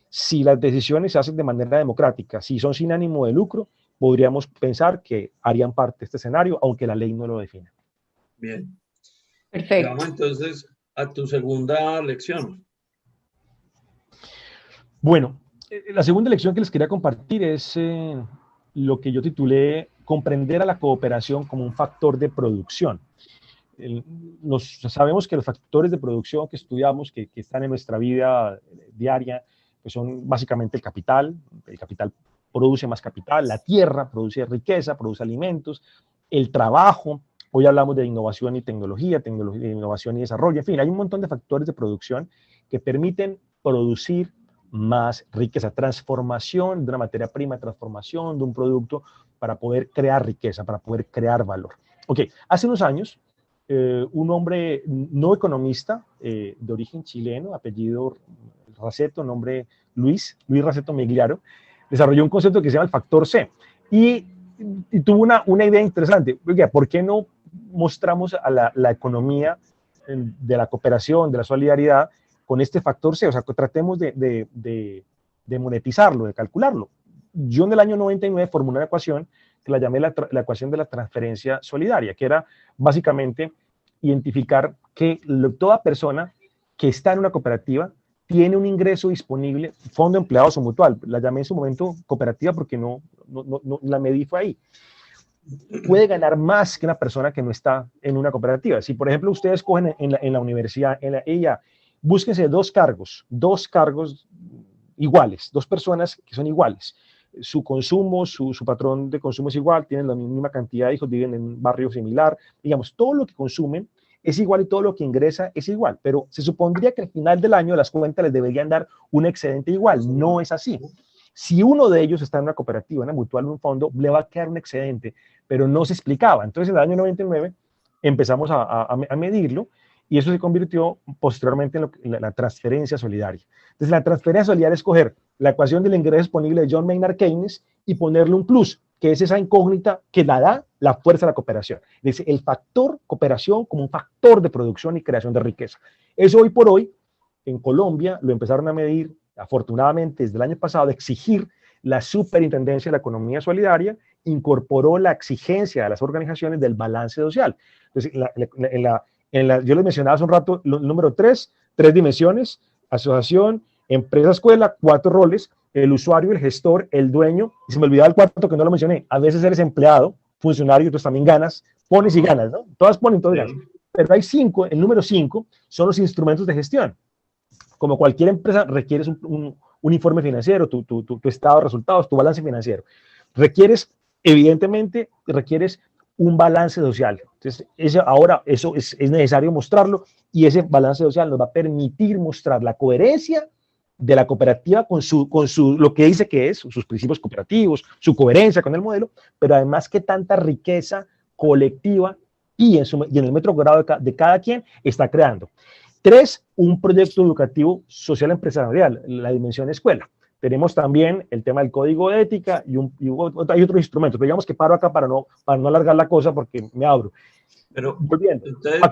si las decisiones se hacen de manera democrática, si son sin ánimo de lucro, podríamos pensar que harían parte de este escenario, aunque la ley no lo defina. Bien. Perfecto. Vamos entonces a tu segunda lección. Bueno, la segunda lección que les quería compartir es lo que yo titulé comprender a la cooperación como un factor de producción. Sabemos que los factores de producción que estudiamos, que están en nuestra vida diaria, pues son básicamente el capital produce más capital, la tierra produce riqueza, produce alimentos, el trabajo, hoy hablamos de innovación y tecnología, innovación y desarrollo, en fin, hay un montón de factores de producción que permiten producir más riqueza, transformación de una materia prima, transformación de un producto para poder crear riqueza, para poder crear valor. Ok, hace unos años, un hombre no economista, de origen chileno, apellido Raceto, nombre Luis Raceto Migliaro, desarrolló un concepto que se llama el factor C y tuvo una idea interesante. Oiga, ¿por qué no mostramos a la economía de la cooperación, de la solidaridad, con este factor C? O sea, que tratemos de monetizarlo, de calcularlo. Yo en el año 99 formulé una ecuación que la llamé la ecuación de la transferencia solidaria, que era básicamente identificar que toda persona que está en una cooperativa tiene un ingreso disponible, fondo empleados o mutual, la llamé en su momento cooperativa porque no la medí fue ahí, puede ganar más que una persona que no está en una cooperativa. Si, por ejemplo, ustedes cogen en la universidad, búsquense dos cargos iguales, dos personas que son iguales. Su consumo, su patrón de consumo es igual, tienen la misma cantidad de hijos, viven en un barrio similar, digamos, todo lo que consumen es igual y todo lo que ingresa es igual, pero se supondría que al final del año las cuentas les deberían dar un excedente igual. No es así. Si uno de ellos está en una cooperativa, en una mutual, en un fondo, le va a quedar un excedente, pero no se explicaba. Entonces, en el año 99 empezamos a medirlo y eso se convirtió posteriormente en la transferencia solidaria. Entonces, la transferencia solidaria es coger la ecuación del ingreso disponible de John Maynard Keynes y ponerle un plus, que es esa incógnita que la da la fuerza de la cooperación. Es el factor cooperación como un factor de producción y creación de riqueza. Eso hoy por hoy, en Colombia, lo empezaron a medir afortunadamente desde el año pasado, de exigir la Superintendencia de la Economía Solidaria, incorporó la exigencia de las organizaciones del balance social. Entonces, yo les mencionaba hace un rato, el número 3 dimensiones: asociación, empresa, escuela, 4 roles: el usuario, el gestor, el dueño, y se me olvidaba el cuarto que no lo mencioné. A veces eres empleado, funcionario, entonces también ganas, pones y ganas, ¿no? Todas ponen, todas ganas. Pero hay 5, el número 5 son los instrumentos de gestión. Como cualquier empresa, requieres un informe financiero, tu estado de resultados, tu balance financiero. Evidentemente, requieres un balance social. Entonces, ahora eso es necesario mostrarlo, y ese balance social nos va a permitir mostrar la coherencia de la cooperativa con lo que dice que es, sus principios cooperativos, su coherencia con el modelo, pero además qué tanta riqueza colectiva y en el metro cuadrado de cada quien está creando. 3, un proyecto educativo social empresarial, la dimensión escuela. Tenemos también el tema del código de ética y hay otros instrumentos, pero digamos que paro acá para no alargar la cosa porque me abro. Pero volviendo, entonces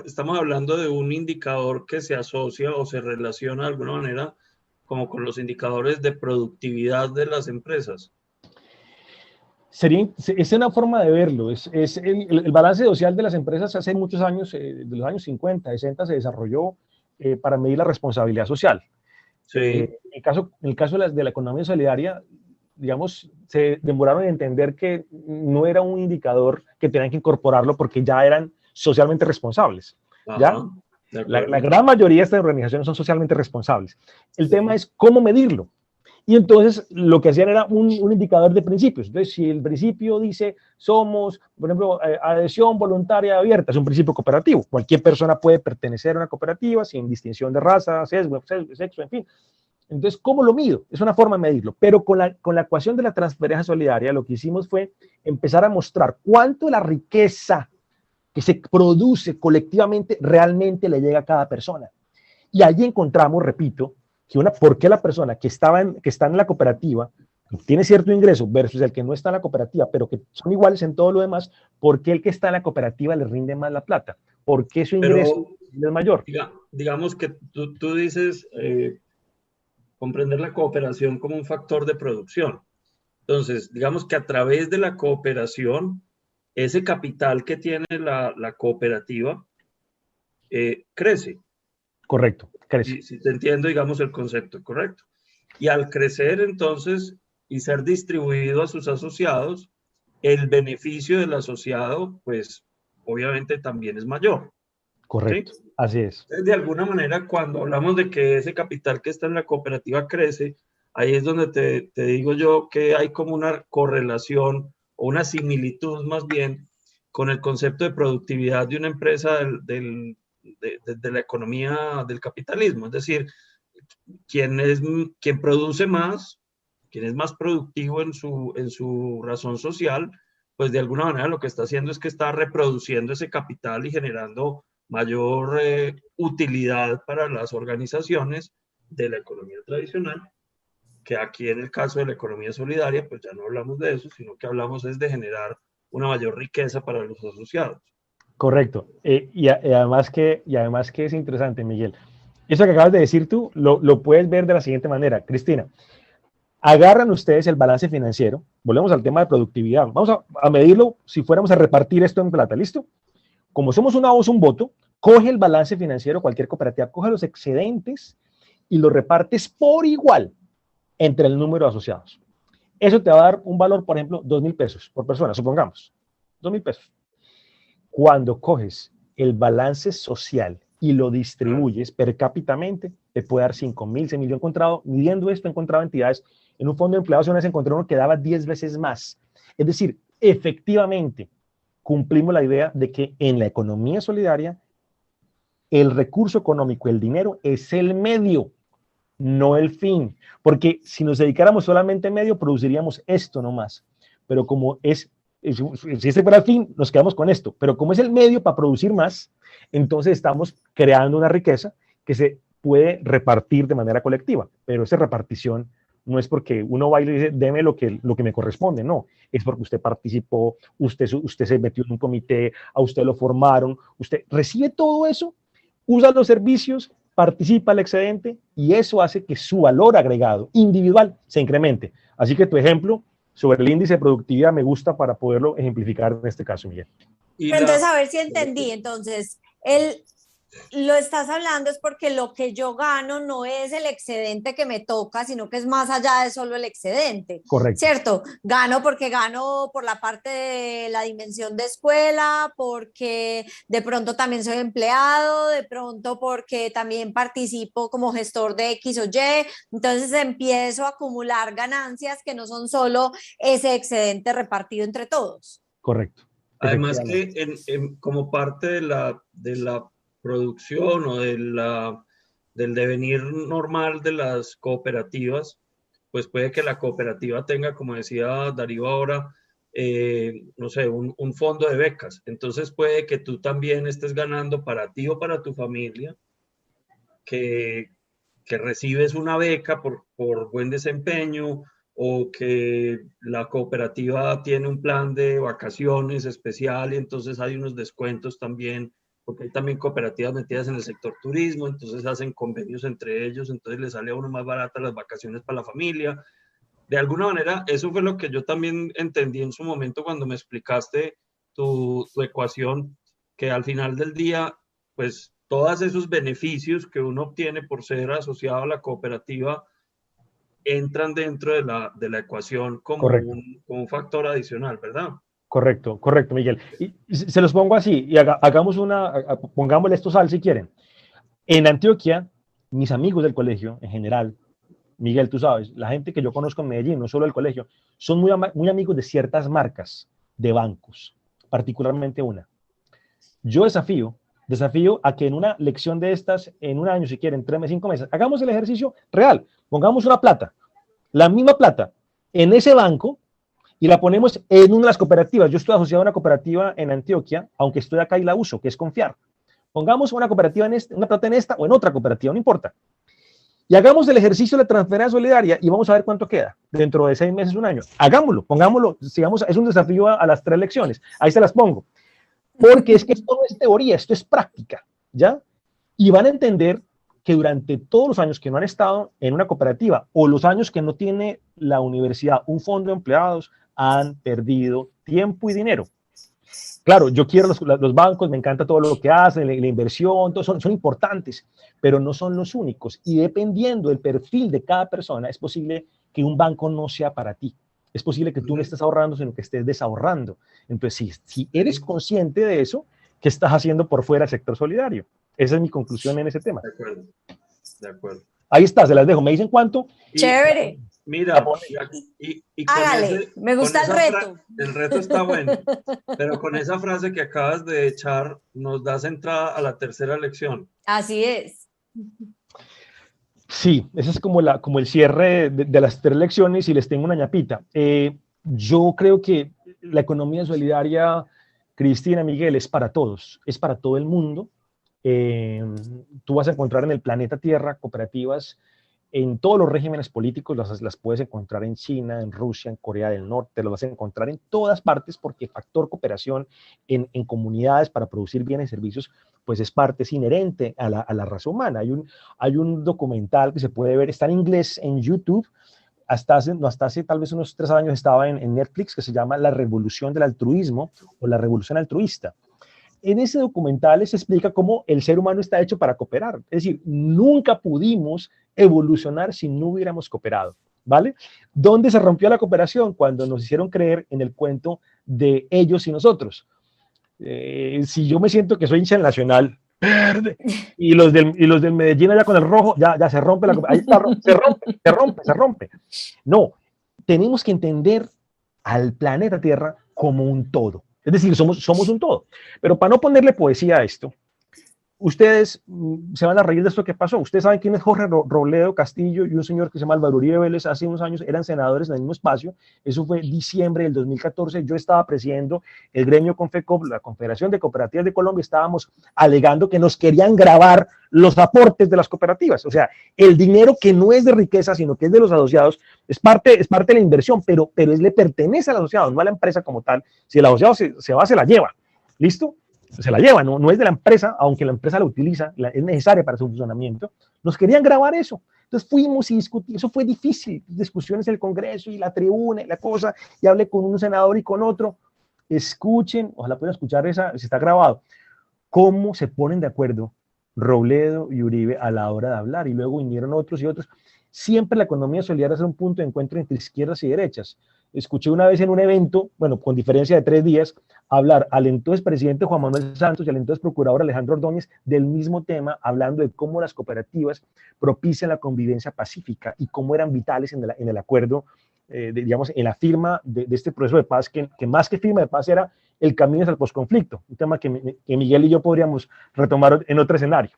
estamos hablando de un indicador que se asocia o se relaciona de alguna manera como con los indicadores de productividad de las empresas. Es una forma de verlo. El balance social de las empresas hace muchos años, de los años 50, 60, se desarrolló para medir la responsabilidad social. Sí. En el caso de la economía solidaria, digamos, se demoraron en entender que no era un indicador que tenían que incorporarlo porque ya eran socialmente responsables. ¿Ya? La gran mayoría de estas organizaciones son socialmente responsables. El tema es cómo medirlo. Y entonces lo que hacían era un indicador de principios. Entonces, si el principio dice somos, por ejemplo, adhesión voluntaria abierta, es un principio cooperativo. Cualquier persona puede pertenecer a una cooperativa sin distinción de raza, sexo, en fin. Entonces, ¿cómo lo mido? Es una forma de medirlo. Pero con la ecuación de la transferencia solidaria, lo que hicimos fue empezar a mostrar cuánto de la riqueza que se produce colectivamente realmente le llega a cada persona. Y allí encontramos, repito, ¿por qué la persona que está en la cooperativa tiene cierto ingreso versus el que no está en la cooperativa, pero que son iguales en todo lo demás? ¿Por qué el que está en la cooperativa le rinde más la plata? ¿Por qué su ingreso es mayor? Digamos que tú dices comprender la cooperación como un factor de producción. Entonces, digamos que a través de la cooperación, ese capital que tiene la cooperativa crece. Correcto, crece. Si te entiendo, digamos, el concepto, correcto. Y al crecer, entonces, y ser distribuido a sus asociados, el beneficio del asociado, pues, obviamente también es mayor. Correcto, ¿sí? Así es. De alguna manera, cuando hablamos de que ese capital que está en la cooperativa crece, ahí es donde te digo yo que hay como una correlación o una similitud más bien con el concepto de productividad de una empresa de la economía del capitalismo. Es decir, quien produce más, quien es más productivo en su razón social, pues de alguna manera lo que está haciendo es que está reproduciendo ese capital y generando mayor utilidad para las organizaciones de la economía tradicional, que aquí en el caso de la economía solidaria, pues ya no hablamos de eso, sino que hablamos es de generar una mayor riqueza para los asociados. Correcto. Y además que es interesante, Miguel. Eso que acabas de decir tú, lo puedes ver de la siguiente manera. Cristina, agarran ustedes el balance financiero, volvemos al tema de productividad, vamos a medirlo si fuéramos a repartir esto en plata, ¿listo? Como somos una voz, un voto, coge el balance financiero, cualquier cooperativa, coge los excedentes y los repartes por igual entre el número de asociados. Eso te va a dar un valor, por ejemplo, 2.000 pesos por persona, supongamos, 2.000 pesos. Cuando coges el balance social y lo distribuyes per cápitamente, te puede dar 5.000, 6.000. Yo he encontrado, midiendo esto, he encontrado entidades, en un fondo de empleados una vez encontré uno que daba 10 veces más. Es decir, efectivamente, cumplimos la idea de que en la economía solidaria, el recurso económico, el dinero, es el medio, no el fin. Porque si nos dedicáramos solamente al medio, produciríamos esto nomás. Pero como si este fuera el fin, nos quedamos con esto. Pero como es el medio para producir más, entonces estamos creando una riqueza que se puede repartir de manera colectiva. Pero esa repartición no es porque uno va y le dice, deme lo que me corresponde, no. Es porque usted participó, usted se metió en un comité, a usted lo formaron, usted recibe todo eso, usa los servicios participa el excedente y eso hace que su valor agregado individual se incremente. Así que tu ejemplo sobre el índice de productividad me gusta para poderlo ejemplificar en este caso, Miguel. Pero entonces, a ver si entendí. Entonces, lo estás hablando es porque lo que yo gano no es el excedente que me toca, sino que es más allá de solo el excedente. Correcto. ¿Cierto? Gano porque gano por la parte de la dimensión de escuela, porque de pronto también soy empleado, de pronto porque también participo como gestor de X o Y. Entonces empiezo a acumular ganancias que no son solo ese excedente repartido entre todos. Correcto. Además que como parte de la producción o del devenir normal de las cooperativas, pues puede que la cooperativa tenga, como decía Darío ahora, no sé, un fondo de becas. Entonces puede que tú también estés ganando para ti o para tu familia, que recibes una beca por buen desempeño, o que la cooperativa tiene un plan de vacaciones especial y entonces hay unos descuentos también, porque hay también cooperativas metidas en el sector turismo, entonces hacen convenios entre ellos, entonces les sale a uno más barata las vacaciones para la familia. De alguna manera, eso fue lo que yo también entendí en su momento cuando me explicaste tu ecuación, que al final del día, pues todos esos beneficios que uno obtiene por ser asociado a la cooperativa entran dentro de la ecuación como un factor adicional, ¿verdad? Correcto, Miguel. Y se los pongo así, y pongámosle esto sal si quieren. En Antioquia, mis amigos del colegio, en general, Miguel, tú sabes, la gente que yo conozco en Medellín, no solo del colegio, son muy amigos de ciertas marcas de bancos, particularmente una. Yo desafío a que en una lección de estas, en un año, si quieren, 3 meses, 5 meses, hagamos el ejercicio real. Pongamos una plata, la misma plata, en ese banco y la ponemos en una de las cooperativas. Yo estoy asociado a una cooperativa en Antioquia, aunque estoy acá y la uso, que es Confiar. Pongamos una cooperativa una plata en esta o en otra cooperativa, no importa. Y hagamos el ejercicio de transferencia solidaria y vamos a ver cuánto queda dentro de 6 meses, un año. Hagámoslo, pongámoslo, sigamos, es un desafío a las 3 lecciones. Ahí se las pongo. Porque es que esto no es teoría, esto es práctica, ¿ya? Y van a entender que durante todos los años que no han estado en una cooperativa o los años que no tiene la universidad un fondo de empleados, han perdido tiempo y dinero. Claro, yo quiero los bancos, me encanta todo lo que hacen, la inversión, son importantes, pero no son los únicos. Y dependiendo del perfil de cada persona, es posible que un banco no sea para ti. Es posible que tú no estés ahorrando, sino que estés desahorrando. Entonces, si eres consciente de eso, ¿qué estás haciendo por fuera del sector solidario? Esa es mi conclusión en ese tema. De acuerdo. Ahí está, se las dejo. ¿Me dicen cuánto? Chévere. Mira, y hágale, me gusta el reto. El reto está bueno, pero con esa frase que acabas de echar, nos das entrada a la tercera lección. Así es. Sí, ese es como el cierre de las 3 lecciones y les tengo una ñapita. Yo creo que la economía solidaria, Cristina, Miguel, es para todos, es para todo el mundo. Tú vas a encontrar en el planeta Tierra cooperativas en todos los regímenes políticos, las puedes encontrar en China, en Rusia, en Corea del Norte, las vas a encontrar en todas partes porque factor cooperación en comunidades para producir bienes y servicios, pues es inherente a la raza humana. Hay un documental que se puede ver, está en inglés en YouTube, hasta hace tal vez unos 3 años estaba en Netflix, que se llama La Revolución del Altruismo o La Revolución Altruista. En ese documental se explica cómo el ser humano está hecho para cooperar. Es decir, nunca pudimos evolucionar si no hubiéramos cooperado, ¿vale? ¿Dónde se rompió la cooperación? Cuando nos hicieron creer en el cuento de ellos y nosotros. Si yo me siento que soy hincha del Nacional, verde, y los del Medellín allá con el rojo, ya se rompe la cooperación. Se rompe. No, tenemos que entender al planeta Tierra como un todo. Es decir, somos un todo. Pero para no ponerle poesía a esto, ustedes se van a reír de esto que pasó. Ustedes saben quién es Jorge Robledo Castillo y un señor que se llama Álvaro Uribe Vélez. Hace unos años eran senadores en el mismo espacio. Eso fue diciembre del 2014. Yo estaba presidiendo el gremio Confecop, la Confederación de Cooperativas de Colombia. Estábamos alegando que nos querían grabar los aportes de las cooperativas. O sea, el dinero que no es de riqueza, sino que es de los asociados, es parte de la inversión, pero le pertenece al asociado, no a la empresa como tal. Si el asociado se va, se la lleva. ¿Listo? se la lleva, no es de la empresa, aunque la empresa la utiliza, es necesaria para su funcionamiento. Nos querían grabar eso. Entonces fuimos y discutimos, eso fue difícil, discusiones en el Congreso y la tribuna y la cosa, y hablé con un senador y con otro. Escuchen, ojalá puedan escuchar esa, si está grabado, cómo se ponen de acuerdo Robledo y Uribe a la hora de hablar, y luego vinieron otros y otros. Siempre la economía solidaria es un punto de encuentro entre izquierdas y derechas. Escuché una vez en un evento, bueno, con diferencia de 3 días, hablar al entonces presidente Juan Manuel Santos y al entonces procurador Alejandro Ordóñez del mismo tema, hablando de cómo las cooperativas propician la convivencia pacífica y cómo eran vitales en el acuerdo, digamos, en la firma de este proceso de paz, que más que firma de paz era el camino hacia el posconflicto, un tema que Miguel y yo podríamos retomar en otro escenario.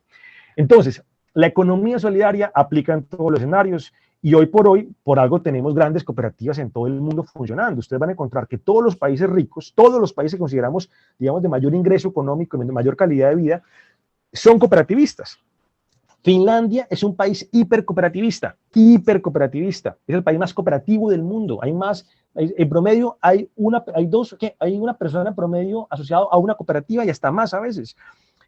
Entonces, la economía solidaria aplica en todos los escenarios y hoy, por algo tenemos grandes cooperativas en todo el mundo funcionando. Ustedes van a encontrar que todos los países ricos, todos los países que consideramos, digamos, de mayor ingreso económico, de mayor calidad de vida, son cooperativistas. Finlandia es un país hipercooperativista, es el país más cooperativo del mundo. En promedio hay una persona en promedio asociada a una cooperativa y hasta más a veces.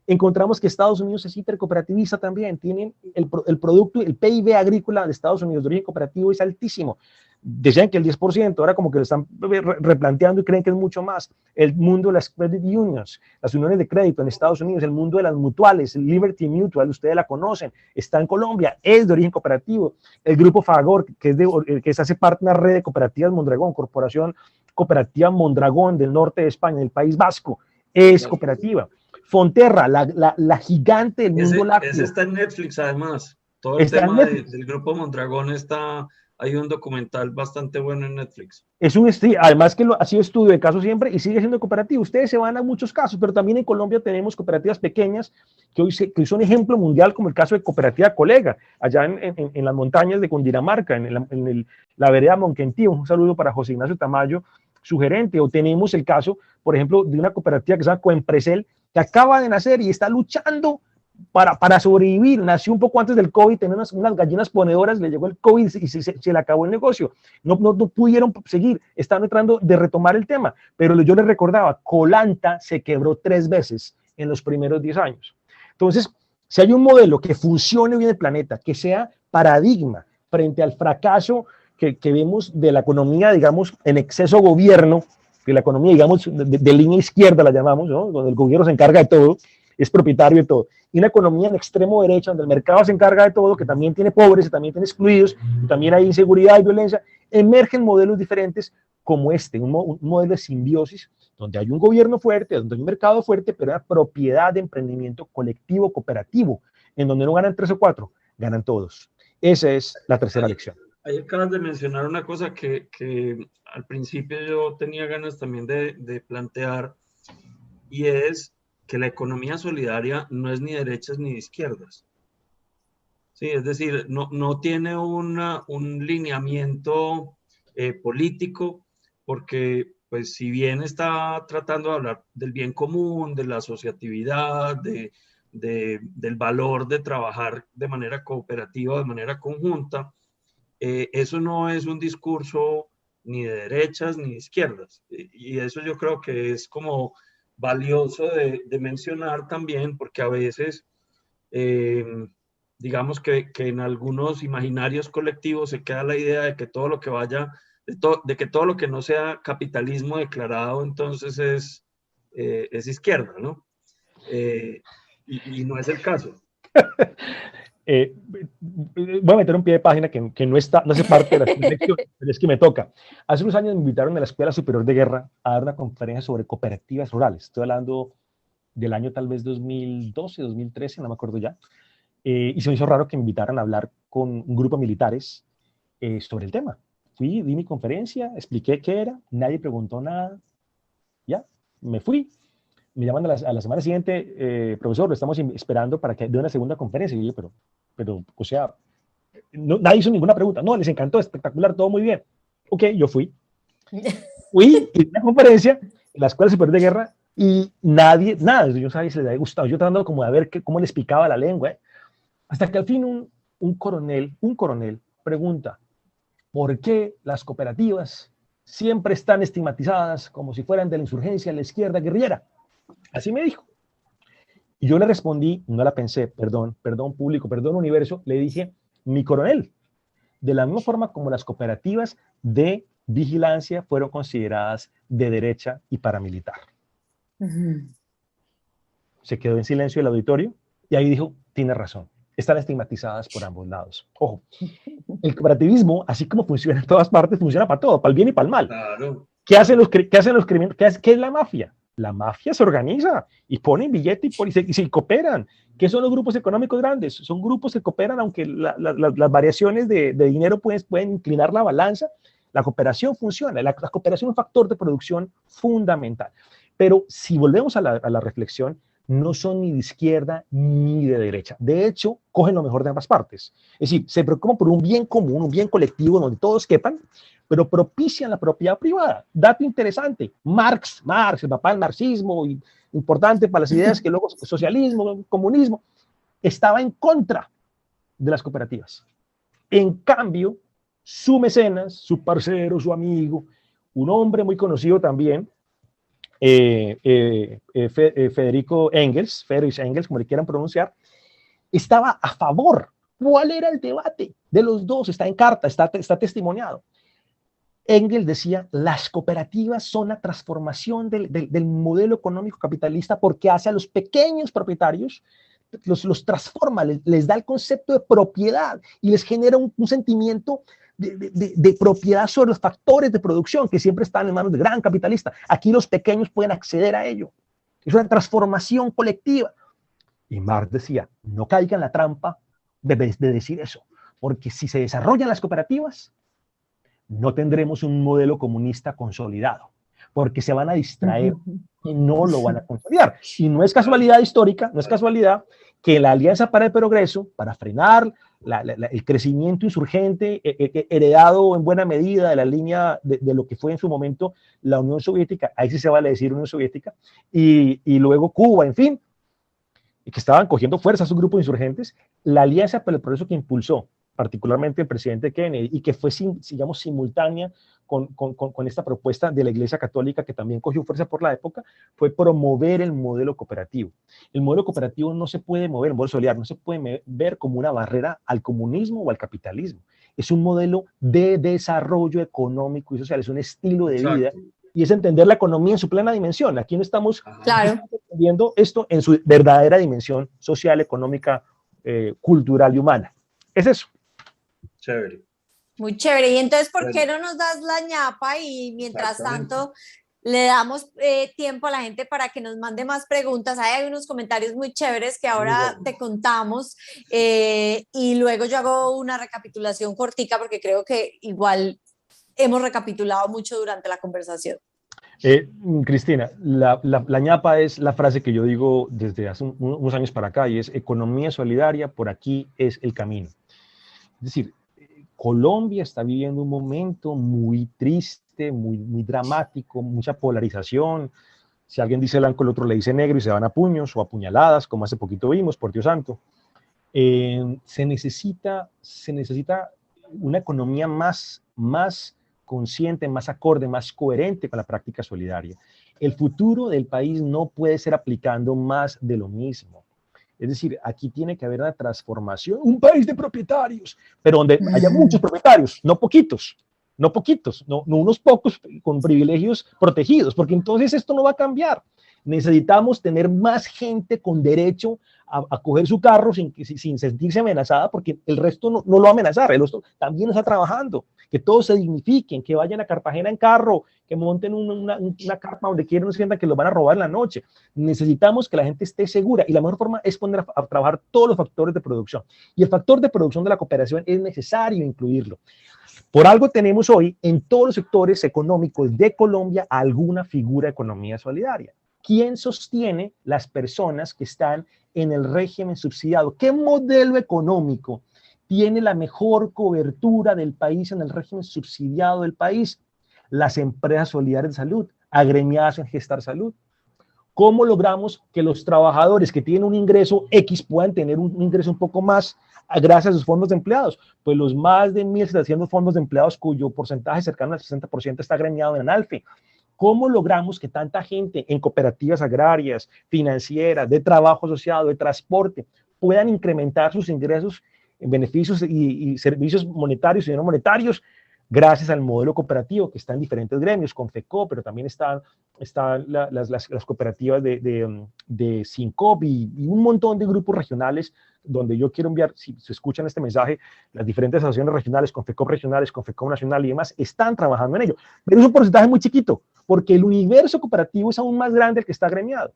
Encontramos que Estados Unidos es hipercooperativista también, tienen el producto, el PIB agrícola de Estados Unidos de origen cooperativo es altísimo. Decían que el 10%, ahora como que lo están replanteando y creen que es mucho más. El mundo de las credit unions, las uniones de crédito en Estados Unidos, el mundo de las mutuales, Liberty Mutual, ustedes la conocen, está en Colombia, es de origen cooperativo. El grupo Fagor, que hace parte de una red de cooperativas Mondragón, Corporación Cooperativa Mondragón del norte de España, del País Vasco, es cooperativa. Fonterra, la gigante del mundo lácteo. Ese está en Netflix, además. Todo el tema del grupo Mondragón está... Hay un documental bastante bueno en Netflix. Además que ha sido estudio de caso siempre y sigue siendo cooperativo. Ustedes se van a muchos casos, pero también en Colombia tenemos cooperativas pequeñas que hoy son ejemplo mundial, como el caso de Cooperativa Colega, allá en las montañas de Cundinamarca, en la vereda Monquentío. Un saludo para José Ignacio Tamayo, su gerente. O tenemos el caso, por ejemplo, de una cooperativa que se llama Coempresel, que acaba de nacer y está luchando para sobrevivir. Nació un poco antes del COVID, tenía unas gallinas ponedoras, le llegó el COVID y se le acabó el negocio. No pudieron seguir, estaban tratando de retomar el tema, pero yo les recordaba, Colanta se quebró 3 veces en los primeros 10 años. Entonces, si hay un modelo que funcione bien en el planeta, que sea paradigma frente al fracaso que vemos de la economía, digamos, en exceso gobierno, que la economía, digamos, de línea izquierda la llamamos, ¿no? Donde el gobierno se encarga de todo, es propietario de todo, y una economía en extremo derecha, donde el mercado se encarga de todo, que también tiene pobres, que también tiene excluidos, también hay inseguridad y violencia, emergen modelos diferentes como un modelo de simbiosis, donde hay un gobierno fuerte, donde hay un mercado fuerte, pero hay propiedad de emprendimiento colectivo, cooperativo, en donde no ganan 3 o 4, ganan todos. Esa es la tercera lección. Ahí acabas de mencionar una cosa que al principio yo tenía ganas también de plantear, y es que la economía solidaria no es ni de derechas ni de izquierdas. Sí, es decir, no tiene un lineamiento político, porque pues si bien está tratando de hablar del bien común, de la asociatividad, del valor de trabajar de manera cooperativa, de manera conjunta, eso no es un discurso ni de derechas ni de izquierdas. Y eso yo creo que es como valioso de mencionar también, porque a veces, digamos que en algunos imaginarios colectivos se queda la idea de que todo lo que de que todo lo que no sea capitalismo declarado, entonces es izquierda, ¿no? Y no es el caso. Voy a meter un pie de página que no hace parte de la lección, pero es que me toca. Hace unos años me invitaron a la Escuela Superior de Guerra a dar una conferencia sobre cooperativas rurales. Estoy hablando del año tal vez 2012, 2013, no me acuerdo ya. Y se me hizo raro que me invitaran a hablar con un grupo de militares sobre el tema. Fui, di mi conferencia, expliqué qué era, nadie preguntó nada, ya, me fui. Me llaman a la semana siguiente, profesor, lo estamos esperando para que dé una segunda conferencia. Y yo, pero o sea, nadie hizo ninguna pregunta. No, les encantó, espectacular, todo muy bien. Ok, yo fui. Fui y di una conferencia en la Escuela Superior de Guerra y nada, yo no sabía si les había gustado. Yo tratando como de ver cómo les picaba la lengua. Hasta que al fin un coronel pregunta, ¿por qué las cooperativas siempre están estigmatizadas como si fueran de la insurgencia, la izquierda guerrillera? Así me dijo. Y yo le respondí, no la pensé, perdón público, perdón universo, le dije, mi coronel, de la misma forma como las cooperativas de vigilancia fueron consideradas de derecha y paramilitar. Se quedó en silencio el auditorio y ahí dijo, tiene razón, están estigmatizadas por ambos lados. Ojo, el cooperativismo, así como funciona en todas partes, funciona para todo, para el bien y para el mal. Claro. ¿Qué hacen los criminales? ¿Qué es la mafia? La mafia se organiza y ponen billete y se cooperan. ¿Qué son los grupos económicos grandes? Son grupos que cooperan, aunque las variaciones de dinero pueden inclinar la balanza. La cooperación funciona. La cooperación es un factor de producción fundamental. Pero si volvemos a la reflexión, no son ni de izquierda ni de derecha. De hecho, cogen lo mejor de ambas partes. Es decir, se preocupan por un bien común, un bien colectivo donde todos quepan, pero propician la propiedad privada. Dato interesante, Marx, el papá del marxismo, importante para las ideas que luego socialismo, comunismo, estaba en contra de las cooperativas. En cambio, su mecenas, su parcero, su amigo, un hombre muy conocido también, Federico Engels, Friedrich Engels, como le quieran pronunciar, estaba a favor. ¿Cuál era el debate de los dos? Está en carta, está testimoniado. Engels decía, las cooperativas son la transformación del modelo económico capitalista porque hace a los pequeños propietarios, los transforma, les da el concepto de propiedad y les genera un sentimiento de propiedad sobre los factores de producción que siempre están en manos del gran capitalista. Aquí los pequeños pueden acceder a ello. Es una transformación colectiva. Y Marx decía, no caigan en la trampa de decir eso, porque si se desarrollan las cooperativas, no tendremos un modelo comunista consolidado, porque se van a distraer y no lo van a consolidar. Y no es casualidad histórica, no es casualidad que la Alianza para el Progreso, para frenar el crecimiento insurgente heredado en buena medida de la línea de lo que fue en su momento la Unión Soviética, ahí sí se vale decir Unión Soviética, y luego Cuba, en fin, y que estaban cogiendo fuerza a sus grupos insurgentes, la Alianza para el Progreso que impulsó particularmente el presidente Kennedy, y que fue, digamos, simultánea con esta propuesta de la Iglesia Católica, que también cogió fuerza por la época, fue promover el modelo cooperativo. El modelo cooperativo no se puede mover, el modelo solidario no se puede ver como una barrera al comunismo o al capitalismo. Es un modelo de desarrollo económico y social, es un estilo de vida, y es entender la economía en su plena dimensión. Aquí no estamos viendo esto en su verdadera dimensión social, económica, cultural y humana. Es eso. Chévere. Muy chévere. Y entonces, ¿por qué no nos das la ñapa y mientras tanto le damos tiempo a la gente para que nos mande más preguntas? Hay unos comentarios muy chéveres que ahora te contamos y luego yo hago una recapitulación cortica porque creo que igual hemos recapitulado mucho durante la conversación. Cristina, la ñapa es la frase que yo digo desde hace unos años para acá y es economía solidaria, por aquí es el camino. Es decir, Colombia está viviendo un momento muy triste, muy dramático, mucha polarización. Si alguien dice blanco, el otro le dice negro y se van a puños o a puñaladas, como hace poquito vimos, por Dios santo. Se necesita una economía más consciente, más acorde, más coherente con la práctica solidaria. El futuro del país no puede ser aplicando más de lo mismo. Es decir, aquí tiene que haber una transformación, un país de propietarios, pero donde haya muchos propietarios, no poquitos, no unos pocos con privilegios protegidos, porque entonces esto no va a cambiar. Necesitamos tener más gente con derecho a coger su carro sin sentirse amenazada, porque el resto no lo va a amenazar, el resto también está trabajando, que todos se dignifiquen, que vayan a Cartagena en carro, que monten una carpa donde quieran, no sientan que los van a robar en la noche. Necesitamos que la gente esté segura y la mejor forma es poner a trabajar todos los factores de producción. Y el factor de producción de la cooperación es necesario incluirlo. Por algo tenemos hoy en todos los sectores económicos de Colombia alguna figura de economía solidaria. ¿Quién sostiene las personas que están en el régimen subsidiado? ¿Qué modelo económico tiene la mejor cobertura del país en el régimen subsidiado del país? Las empresas solidarias de salud, agremiadas en Gestar Salud. ¿Cómo logramos que los trabajadores que tienen un ingreso X puedan tener un ingreso un poco más gracias a sus fondos de empleados? Pues los más de 1.700 fondos de empleados cuyo porcentaje cercano al 60% está agremiado en ANALFE. ¿Cómo logramos que tanta gente en cooperativas agrarias, financieras, de trabajo asociado, de transporte, puedan incrementar sus ingresos en beneficios y servicios monetarios y no monetarios gracias al modelo cooperativo que está en diferentes gremios, Confecop, pero también están las cooperativas de Sincop y un montón de grupos regionales donde yo quiero enviar, si se escuchan este mensaje, las diferentes asociaciones regionales, Confecop nacional y demás, están trabajando en ello. Pero es un porcentaje muy chiquito, porque el universo cooperativo es aún más grande el que está gremiado.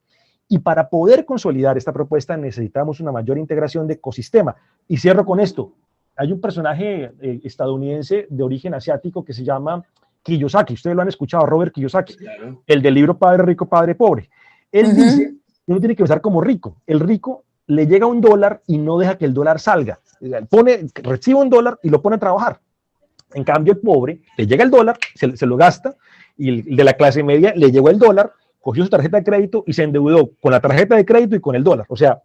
Y para poder consolidar esta propuesta necesitamos una mayor integración de ecosistema. Y cierro con esto. Hay un personaje estadounidense de origen asiático que se llama Kiyosaki. Ustedes lo han escuchado, Robert Kiyosaki, claro. El del libro Padre Rico, Padre Pobre. Él dice que uno tiene que pensar como rico. El rico le llega $1 y no deja que el dólar salga. Recibe $1 y lo pone a trabajar. En cambio, el pobre le llega el dólar, se lo gasta, y el de la clase media le llegó el dólar, cogió su tarjeta de crédito y se endeudó con la tarjeta de crédito y con el dólar. O sea,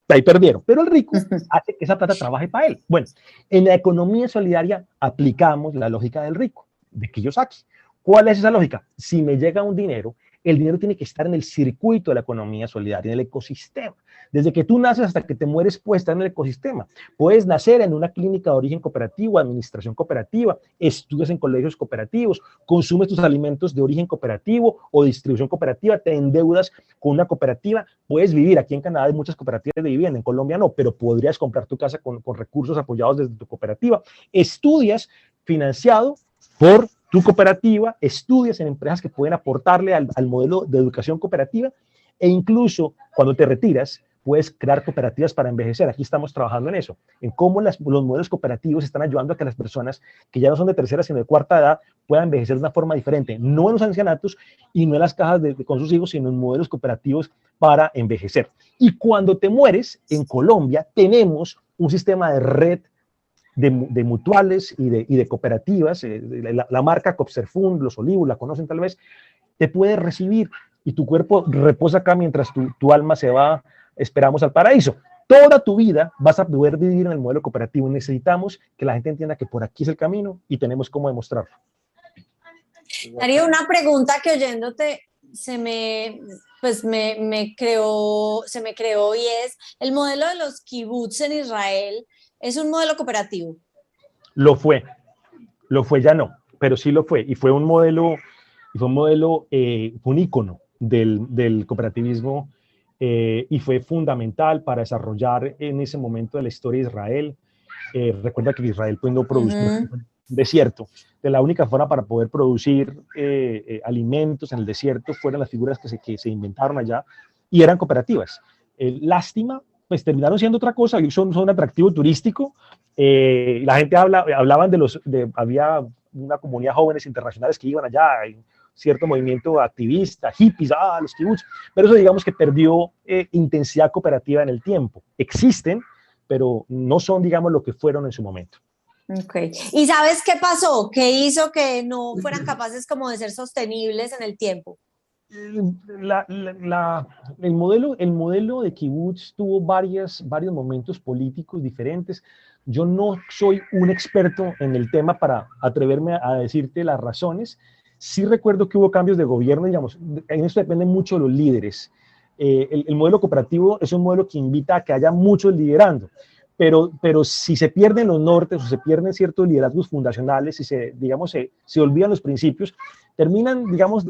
ahí perdieron. Pero el rico hace que esa plata trabaje para él. Bueno, en la economía solidaria aplicamos la lógica del rico, de Kiyosaki. ¿Cuál es esa lógica? Si me llega un dinero, el dinero tiene que estar en el circuito de la economía solidaria, en el ecosistema. Desde que tú naces hasta que te mueres, puedes estar en el ecosistema. Puedes nacer en una clínica de origen cooperativo, administración cooperativa, estudias en colegios cooperativos, consumes tus alimentos de origen cooperativo o distribución cooperativa, te endeudas con una cooperativa, puedes vivir. Aquí en Canadá hay muchas cooperativas de vivienda, en Colombia no, pero podrías comprar tu casa con recursos apoyados desde tu cooperativa. Estudias financiado por tu cooperativa, estudias en empresas que pueden aportarle al modelo de educación cooperativa e incluso cuando te retiras puedes crear cooperativas para envejecer. Aquí estamos trabajando en eso, en cómo los modelos cooperativos están ayudando a que las personas que ya no son de tercera sino de cuarta edad puedan envejecer de una forma diferente, no en los ancianatos y no en las cajas con sus hijos, sino en modelos cooperativos para envejecer. Y cuando te mueres, en Colombia tenemos un sistema de red de mutuales y de cooperativas, la marca Copserfund, Los Olivos, la conocen tal vez, te puede recibir y tu cuerpo reposa acá mientras tu alma se va, esperamos, al paraíso. Toda tu vida vas a poder vivir en el modelo cooperativo. Necesitamos que la gente entienda que por aquí es el camino y tenemos cómo demostrarlo. Darío, una pregunta que oyéndote se me creó y es, ¿el modelo de los kibbutz en Israel es un modelo cooperativo? Lo fue ya no, pero sí lo fue, y fue un modelo, fue un ícono del cooperativismo, y fue fundamental para desarrollar en ese momento de la historia de Israel. Recuerda que Israel pues no producía desierto, de la única forma para poder producir alimentos en el desierto fueron las figuras que se inventaron allá, y eran cooperativas. Lástima, pues terminaron siendo otra cosa, y son un atractivo turístico. La gente hablaban había una comunidad de jóvenes internacionales que iban allá, hay cierto movimiento activista, hippies, los kibbutz, pero eso digamos que perdió intensidad cooperativa en el tiempo. Existen, pero no son, digamos, lo que fueron en su momento. Okay. ¿Y sabes qué pasó? ¿Qué hizo que no fueran capaces como de ser sostenibles en el tiempo? El modelo de kibutz tuvo varios momentos políticos diferentes. Yo no soy un experto en el tema para atreverme a decirte las razones. Sí recuerdo que hubo cambios de gobierno, digamos, en eso depende mucho de los líderes. El modelo cooperativo es un modelo que invita a que haya muchos liderando, pero si se pierden los nortes o se pierden ciertos liderazgos fundacionales y se olvidan los principios, terminan, digamos,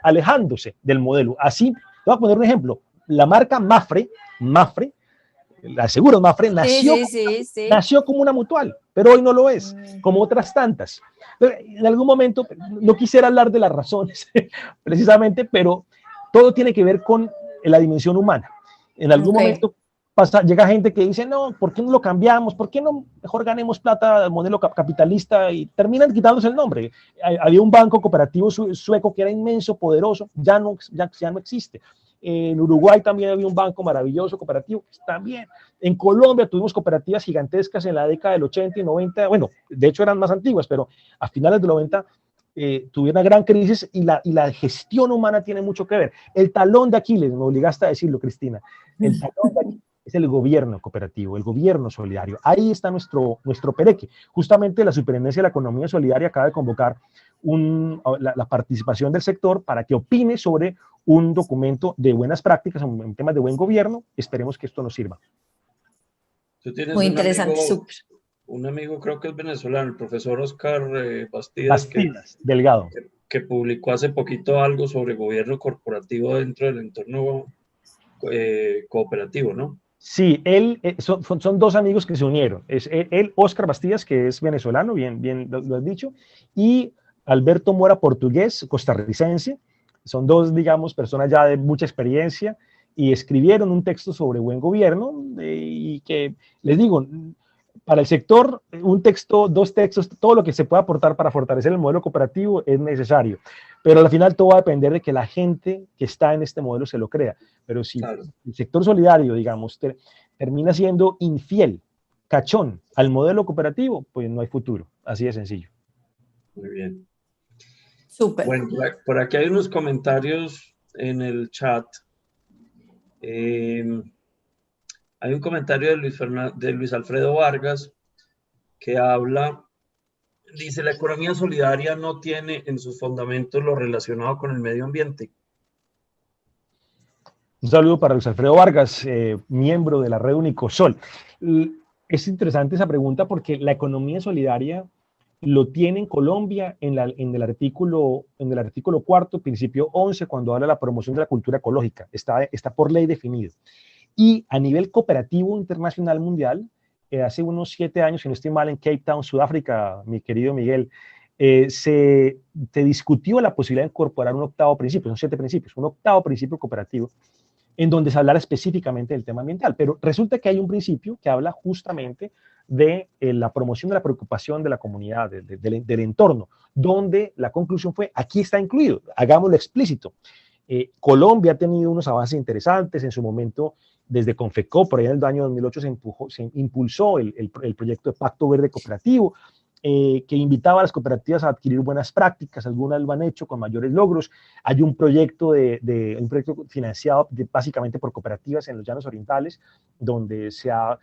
alejándose del modelo. Así, te voy a poner un ejemplo. La marca Mapfre, la Seguros Mapfre, nació como una mutual, pero hoy no lo es, como otras tantas. Pero en algún momento, no quisiera hablar de las razones, precisamente, pero todo tiene que ver con la dimensión humana. En algún momento llega gente que dice, no, ¿por qué no lo cambiamos? ¿Por qué no mejor ganemos plata al modelo capitalista? Y terminan quitándose el nombre. Había un banco cooperativo sueco que era inmenso, poderoso, ya no existe. En Uruguay también había un banco maravilloso, cooperativo, también. En Colombia tuvimos cooperativas gigantescas en la década del 80 y 90, bueno, de hecho eran más antiguas, pero a finales del 90 tuvieron una gran crisis y la gestión humana tiene mucho que ver. El talón de Aquiles, me obligaste a decirlo, Cristina, el talón de Aquiles es el gobierno cooperativo, el gobierno solidario. Ahí está nuestro pereque. Justamente la Superintendencia de la Economía Solidaria acaba de convocar la participación del sector para que opine sobre un documento de buenas prácticas en temas de buen gobierno. Esperemos que esto nos sirva. Tú tienes Muy interesante, súper. Un amigo, creo que es venezolano, el profesor Oscar Bastidas, Delgado, que publicó hace poquito algo sobre gobierno corporativo dentro del entorno cooperativo, ¿no? Sí, son dos amigos que se unieron. Es él, Oscar Bastidas, que es venezolano, bien lo has dicho, y Alberto Mora, portugués, costarricense. Son dos, digamos, personas ya de mucha experiencia y escribieron un texto sobre buen gobierno y que, les digo, para el sector, un texto, dos textos, todo lo que se pueda aportar para fortalecer el modelo cooperativo es necesario. Pero al final todo va a depender de que la gente que está en este modelo se lo crea. Pero si el sector solidario, digamos, termina siendo infiel, cachón al modelo cooperativo, pues no hay futuro. Así de sencillo. Muy bien. Súper. Bueno, por aquí hay unos comentarios en el chat. Hay un comentario de Luis Alfredo Vargas que dice, la economía solidaria no tiene en sus fundamentos lo relacionado con el medio ambiente. Un saludo para Luis Alfredo Vargas, miembro de la red Unicosol. Es interesante esa pregunta porque la economía solidaria lo tiene en Colombia en el artículo 4, principio 11, cuando habla de la promoción de la cultura ecológica. Está por ley definido. Y a nivel cooperativo internacional mundial, hace unos 7 años, si no estoy mal, en Cape Town, Sudáfrica, mi querido Miguel, se discutió la posibilidad de incorporar un octavo principio, son 7 principios, un octavo principio cooperativo, en donde se hablara específicamente del tema ambiental. Pero resulta que hay un principio que habla justamente de la promoción de la preocupación de la comunidad, del entorno, donde la conclusión fue, aquí está incluido, hagámoslo explícito. Colombia ha tenido unos avances interesantes en su momento. Desde Confecop, por ahí en el año 2008 se impulsó el proyecto de Pacto Verde Cooperativo, que invitaba a las cooperativas a adquirir buenas prácticas, algunas lo han hecho con mayores logros. Hay un proyecto, un proyecto financiado básicamente por cooperativas en los Llanos Orientales, donde se ha,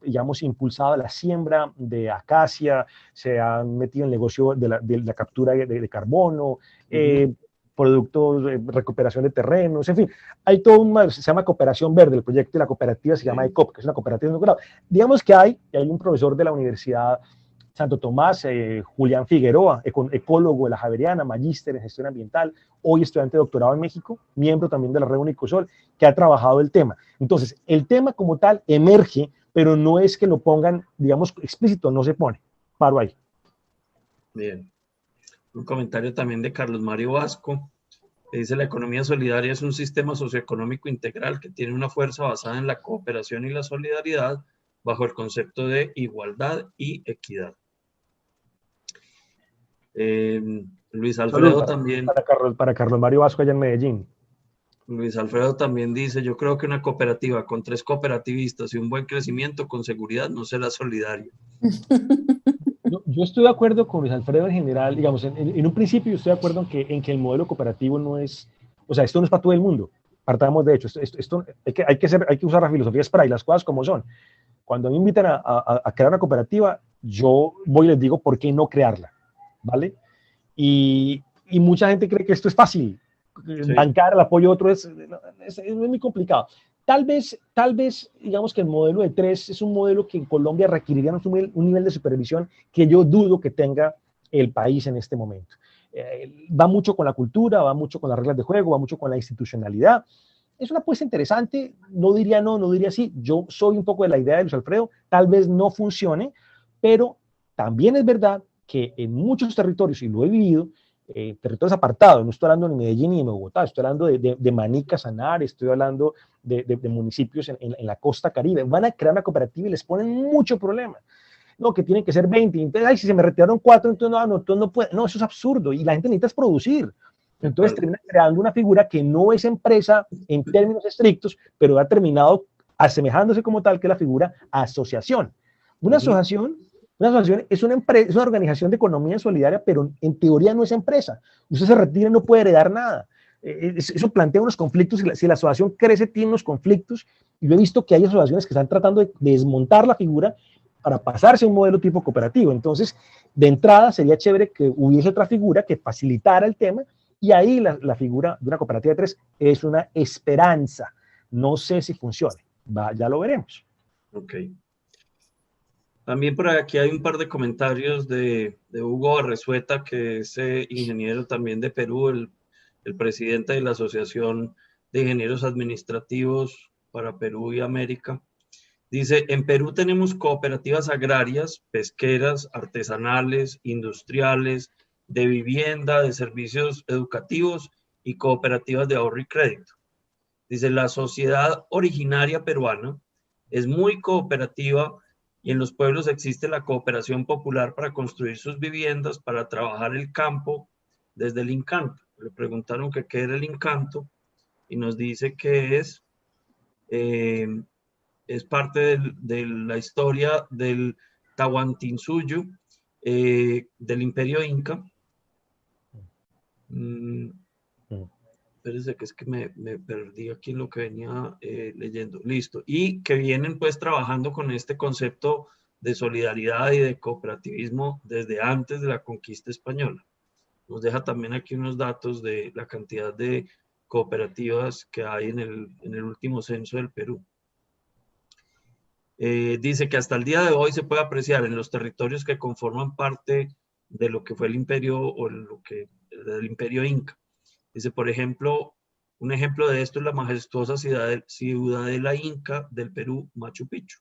digamos, impulsado la siembra de acacia, se ha metido en el negocio de la captura de carbono, productos, recuperación de terrenos, en fin, hay todo se llama Cooperación Verde, el proyecto de la cooperativa se llama ECOP, que es una cooperativa de doctorado. Digamos que hay un profesor de la Universidad Santo Tomás, Julián Figueroa, ecólogo de la Javeriana, magíster en gestión ambiental, hoy estudiante de doctorado en México, miembro también de la red Unicosol, que ha trabajado el tema. Entonces, el tema como tal emerge, pero no es que lo pongan, digamos, explícito, no se pone. Paro ahí. Bien. Un comentario también de Carlos Mario Vasco, que dice, la economía solidaria es un sistema socioeconómico integral que tiene una fuerza basada en la cooperación y la solidaridad bajo el concepto de igualdad y equidad. Luis Alfredo también. Para Carlos Mario Vasco allá en Medellín. Luis Alfredo también dice, yo creo que una cooperativa con 3 cooperativistas y un buen crecimiento con seguridad no será solidaria. Yo estoy de acuerdo con Luis Alfredo en general, digamos, en un principio yo estoy de acuerdo en que el modelo cooperativo no es, o sea, esto no es para todo el mundo, partamos de hecho, esto hay que usar la filosofía Spray, las cosas como son. Cuando me invitan a crear una cooperativa, yo voy y les digo por qué no crearla, ¿vale? Y mucha gente cree que esto es fácil, sí. Bancar el apoyo de otro es muy complicado. Tal vez, digamos que el modelo de 3 es un modelo que en Colombia requeriría un nivel de supervisión que yo dudo que tenga el país en este momento. Va mucho con la cultura, va mucho con las reglas de juego, va mucho con la institucionalidad. Es una apuesta interesante, no diría no, no diría sí. Yo soy un poco de la idea de Luis Alfredo, tal vez no funcione, pero también es verdad que en muchos territorios, y lo he vivido, territorios apartados, no estoy hablando ni de Medellín ni de Bogotá, estoy hablando de Manica, Sanare, estoy hablando de municipios en la costa caribe, van a crear una cooperativa y les ponen mucho problema. No, que tienen que ser 20, entonces, ay, si se me retiraron 4, entonces no puede, no, eso es absurdo, y la gente necesita producir. Entonces termina creando una figura que no es empresa en términos estrictos, pero ha terminado asemejándose como tal que la figura asociación. Una asociación es una empresa, es una organización de economía solidaria, pero en teoría no es empresa. Usted se retira y no puede heredar nada. Eso plantea unos conflictos, si la asociación crece tiene unos conflictos, y yo he visto que hay asociaciones que están tratando de desmontar la figura para pasarse a un modelo tipo cooperativo. Entonces, de entrada sería chévere que hubiese otra figura que facilitara el tema, y ahí la figura de una cooperativa de tres es una esperanza. No sé si funcione, ya lo veremos. Ok. También por aquí hay un par de comentarios de Hugo Arrezueta, que es ingeniero también de Perú, el presidente de la Asociación de Ingenieros Administrativos para Perú y América. Dice, en Perú tenemos cooperativas agrarias, pesqueras, artesanales, industriales, de vivienda, de servicios educativos y cooperativas de ahorro y crédito. Dice, la sociedad originaria peruana es muy cooperativa y en los pueblos existe la cooperación popular para construir sus viviendas, para trabajar el campo desde el encanto. Le preguntaron que qué era el encanto y nos dice que es parte de la historia del Tahuantinsuyo, del Imperio Inca. Espérese que es que me perdí aquí en lo que venía leyendo. Listo. Y que vienen pues trabajando con este concepto de solidaridad y de cooperativismo desde antes de la conquista española. Nos deja también aquí unos datos de la cantidad de cooperativas que hay en el último censo del Perú. Dice que hasta el día de hoy se puede apreciar en los territorios que conforman parte de lo que fue el imperio o del imperio inca. Dice, por ejemplo, un ejemplo de esto es la majestuosa ciudadela inca del Perú, Machu Picchu.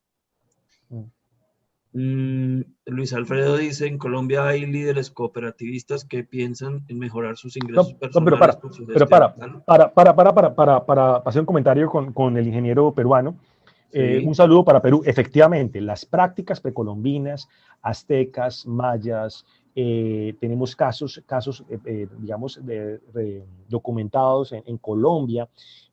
Luis Alfredo dice, en Colombia hay líderes cooperativistas que piensan en mejorar sus ingresos personales. Para hacer un comentario con el ingeniero peruano. Sí. Un saludo para Perú. Efectivamente, las prácticas precolombinas, aztecas, mayas, tenemos casos digamos, documentados en Colombia.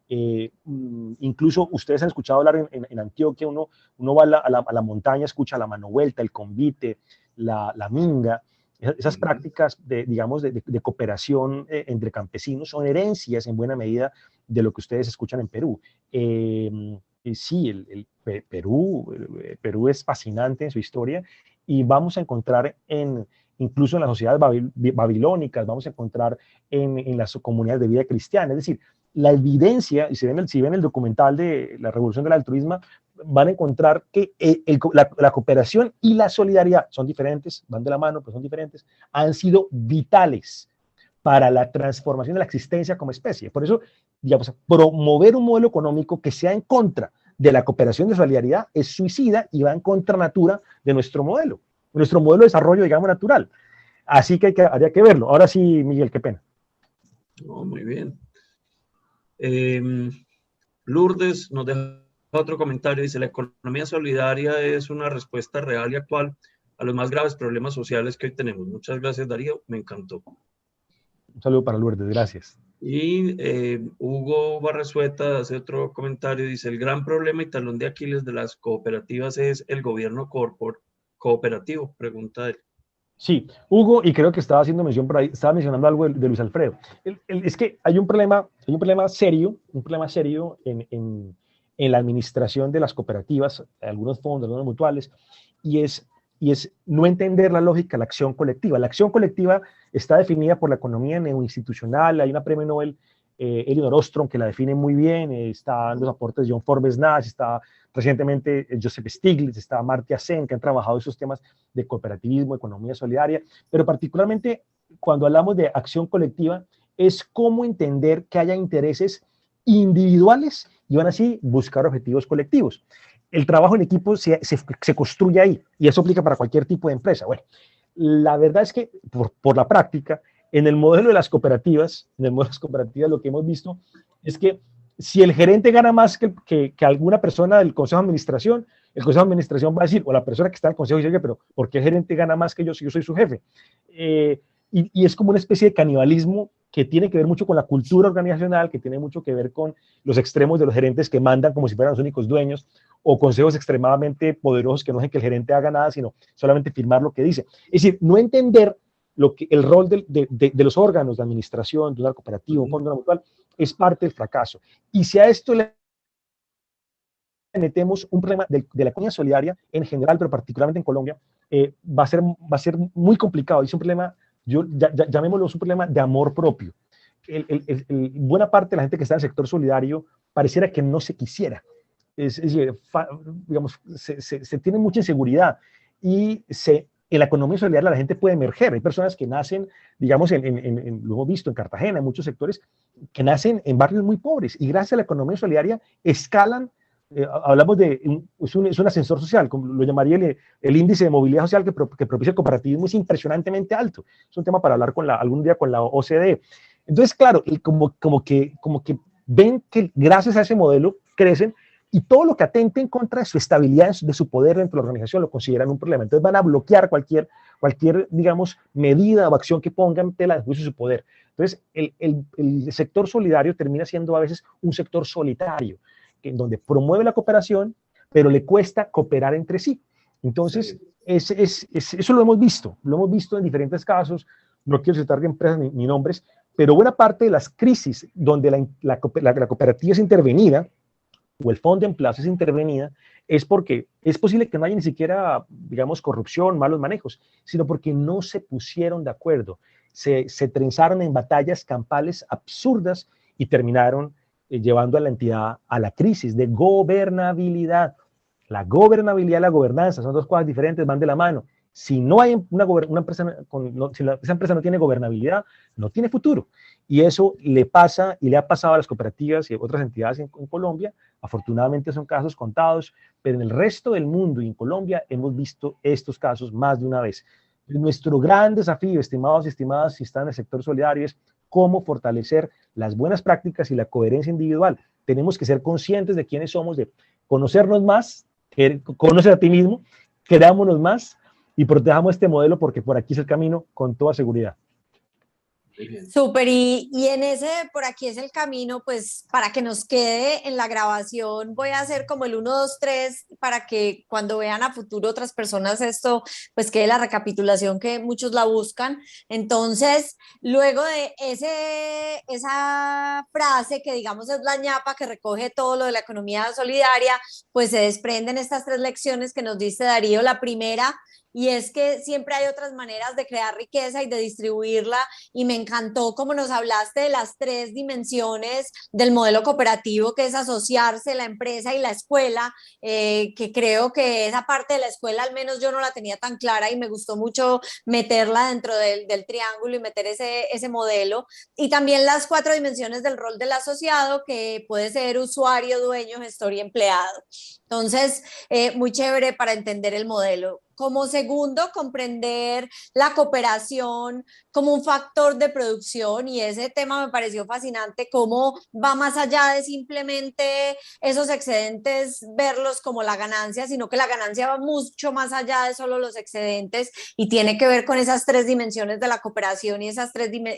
Incluso ustedes han escuchado hablar en Antioquia, uno va a la montaña, escucha la mano vuelta, el convite, la minga. Esas prácticas de cooperación entre campesinos son herencias en buena medida de lo que ustedes escuchan en Perú. Sí, Perú es fascinante en su historia, y vamos a encontrar incluso en las sociedades babilónicas, vamos a encontrar en las comunidades de vida cristiana. Es decir, la evidencia, y si ven el documental de la Revolución del Altruismo, van a encontrar que la cooperación y la solidaridad son diferentes, van de la mano, pero son diferentes, han sido vitales para la transformación de la existencia como especie. Por eso, digamos, promover un modelo económico que sea en contra de la cooperación de solidaridad es suicida y va en contra natura de nuestro modelo de desarrollo, digamos, natural. Así que habría que verlo. Ahora sí, Miguel, qué pena. Oh, muy bien. Lourdes nos deja otro comentario, dice, la economía solidaria es una respuesta real y actual a los más graves problemas sociales que hoy tenemos. Muchas gracias, Darío, me encantó. Un saludo para Lourdes, gracias. Y Hugo Barresueta hace otro comentario, dice, el gran problema y talón de Aquiles de las cooperativas es el gobierno cooperativo, pregunta él. Sí, Hugo, y creo que estaba haciendo mención por ahí, estaba mencionando algo de Luis Alfredo. Es que hay un problema serio en la administración de las cooperativas, algunos fondos, algunos mutuales, y es no entender la lógica de la acción colectiva. La acción colectiva está definida por la economía neoinstitucional. Hay una premio Nobel, Elinor Ostrom, que la define muy bien. Están los aportes de John Forbes Nash, está recientemente Joseph Stiglitz, está Amartya Sen, que han trabajado esos temas de cooperativismo, economía solidaria, pero particularmente cuando hablamos de acción colectiva, es cómo entender que haya intereses individuales y van así buscar objetivos colectivos. El trabajo en equipo se construye ahí, y eso aplica para cualquier tipo de empresa. Bueno, la verdad es que por la práctica, en el modelo de las cooperativas, lo que hemos visto es que si el gerente gana más que alguna persona del consejo de administración, el consejo de administración va a decir, o la persona que está en el consejo dice, pero ¿por qué el gerente gana más que yo si yo soy su jefe? Y es como una especie de canibalismo que tiene que ver mucho con la cultura organizacional, que tiene mucho que ver con los extremos de los gerentes que mandan como si fueran los únicos dueños, o consejos extremadamente poderosos que no dejan que el gerente haga nada, sino solamente firmar lo que dice. Es decir, no entender el rol de los órganos de administración de una cooperativa, un fondo de una mutual, es parte del fracaso. Y si a esto le metemos un problema de la economía solidaria en general, pero particularmente en Colombia, va a ser muy complicado. Es un problema, llamémoslo un problema de amor propio. Buena parte de la gente que está en el sector solidario pareciera que no se quisiera. Digamos, se tiene mucha inseguridad y en la economía solidaria la gente puede emerger. Hay personas que nacen, digamos, lo hemos visto en Cartagena, en muchos sectores, que nacen en barrios muy pobres y gracias a la economía solidaria escalan. Hablamos es un ascensor social, como lo llamaría el índice de movilidad social que propicia el cooperativismo, es impresionantemente alto. Es un tema para hablar algún día con la OCDE. Entonces, claro, como que ven que gracias a ese modelo crecen y todo lo que atente en contra de su estabilidad, de su poder dentro de la organización, lo consideran un problema. Entonces van a bloquear cualquier digamos, medida o acción que pongan en tela de juicio su poder. Entonces, el sector solidario termina siendo a veces un sector solitario, en donde promueve la cooperación, pero le cuesta cooperar entre sí. Entonces, eso lo hemos visto en diferentes casos. No quiero citar empresas ni nombres, pero buena parte de las crisis donde la cooperativa es intervenida, o el fondo en plazo es intervenida, es porque es posible que no haya ni siquiera, digamos, corrupción, malos manejos, sino porque no se pusieron de acuerdo, se trenzaron en batallas campales absurdas y terminaron llevando a la entidad a la crisis de gobernabilidad. La gobernabilidad y la gobernanza son dos cosas diferentes, van de la mano. Si no hay una empresa, si esa empresa no tiene gobernabilidad, no tiene futuro. Y eso le pasa y le ha pasado a las cooperativas y a otras entidades en Colombia. Afortunadamente son casos contados, pero en el resto del mundo y en Colombia hemos visto estos casos más de una vez. Nuestro gran desafío, estimados y estimadas, si están en el sector solidario, es cómo fortalecer las buenas prácticas y la coherencia individual. Tenemos que ser conscientes de quiénes somos, de conocernos más, conocer a ti mismo, querámonos más y protejamos este modelo porque por aquí es el camino con toda seguridad. Súper, y en ese por aquí es el camino, pues para que nos quede en la grabación voy a hacer como el 1, 2, 3 para que cuando vean a futuro otras personas esto, pues quede la recapitulación que muchos la buscan. Entonces, luego de esa frase que digamos es la ñapa que recoge todo lo de la economía solidaria, pues se desprenden estas 3 lecciones que nos dice Darío. La primera, y es que siempre hay otras maneras de crear riqueza y de distribuirla, y me encantó como nos hablaste de las 3 dimensiones del modelo cooperativo, que es asociarse, la empresa y la escuela, que creo que esa parte de la escuela al menos yo no la tenía tan clara y me gustó mucho meterla dentro del triángulo y meter ese modelo, y también las 4 dimensiones del rol del asociado, que puede ser usuario, dueño, gestor y empleado. Entonces, muy chévere para entender el modelo. Como segundo, comprender la cooperación como un factor de producción, y ese tema me pareció fascinante, cómo va más allá de simplemente esos excedentes, verlos como la ganancia, sino que la ganancia va mucho más allá de solo los excedentes y tiene que ver con esas 3 dimensiones de la cooperación y esas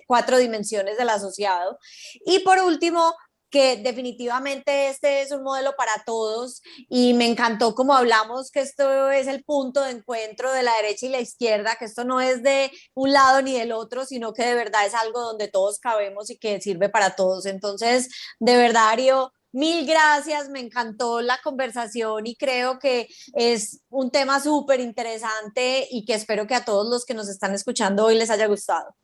4 dimensiones del asociado. Y por último, que definitivamente este es un modelo para todos, y me encantó como hablamos que esto es el punto de encuentro de la derecha y la izquierda, que esto no es de un lado ni del otro, sino que de verdad es algo donde todos cabemos y que sirve para todos. Entonces, de verdad, Darío, mil gracias, me encantó la conversación y creo que es un tema súper interesante y que espero que a todos los que nos están escuchando hoy les haya gustado.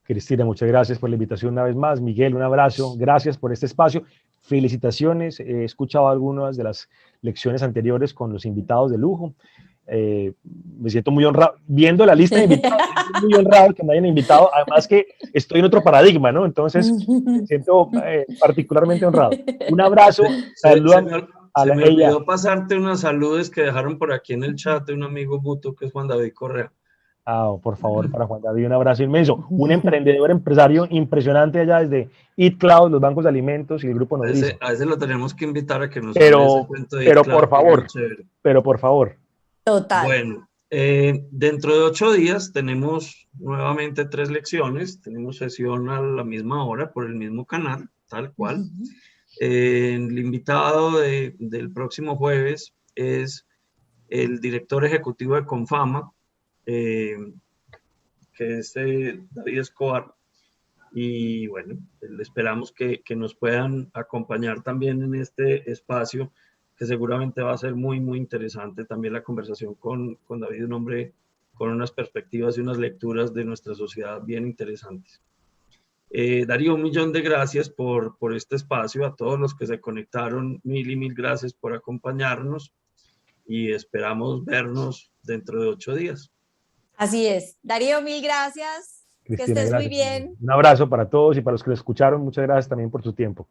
Cristina, muchas gracias por la invitación una vez más. Miguel, un abrazo. Gracias por este espacio. Felicitaciones. He escuchado algunas de las lecciones anteriores con los invitados de lujo. Me siento muy honrado. Viendo la lista de invitados, muy honrado que me hayan invitado. Además que estoy en otro paradigma, ¿no? Entonces, me siento particularmente honrado. Un abrazo. Saludos a se me olvidó pasarte unos saludos que dejaron por aquí en el chat de un amigo Buto, que es Juan David Correa. Por favor, para Juan David, un abrazo inmenso. Un emprendedor, empresario impresionante allá desde Eat Cloud, los bancos de alimentos y el grupo Nodriza. A ese lo tenemos que invitar a que nos hable ese cuento de Eat Cloud, por favor. Total. Bueno, dentro de 8 días tenemos nuevamente 3 lecciones. Tenemos sesión a la misma hora por el mismo canal, tal cual. El invitado del próximo jueves es el director ejecutivo de Confama, que es David Escobar. Y bueno, esperamos que nos puedan acompañar también en este espacio, que seguramente va a ser muy, muy interesante también la conversación con David, un hombre con unas perspectivas y unas lecturas de nuestra sociedad bien interesantes. Darío, un millón de gracias por este espacio, a todos los que se conectaron, mil y mil gracias por acompañarnos y esperamos vernos dentro de 8 días. Así es. Darío, mil gracias. Cristina, Que estés muy gracias. bien. Un abrazo para todos y para los que lo escucharon. Muchas gracias también por su tiempo.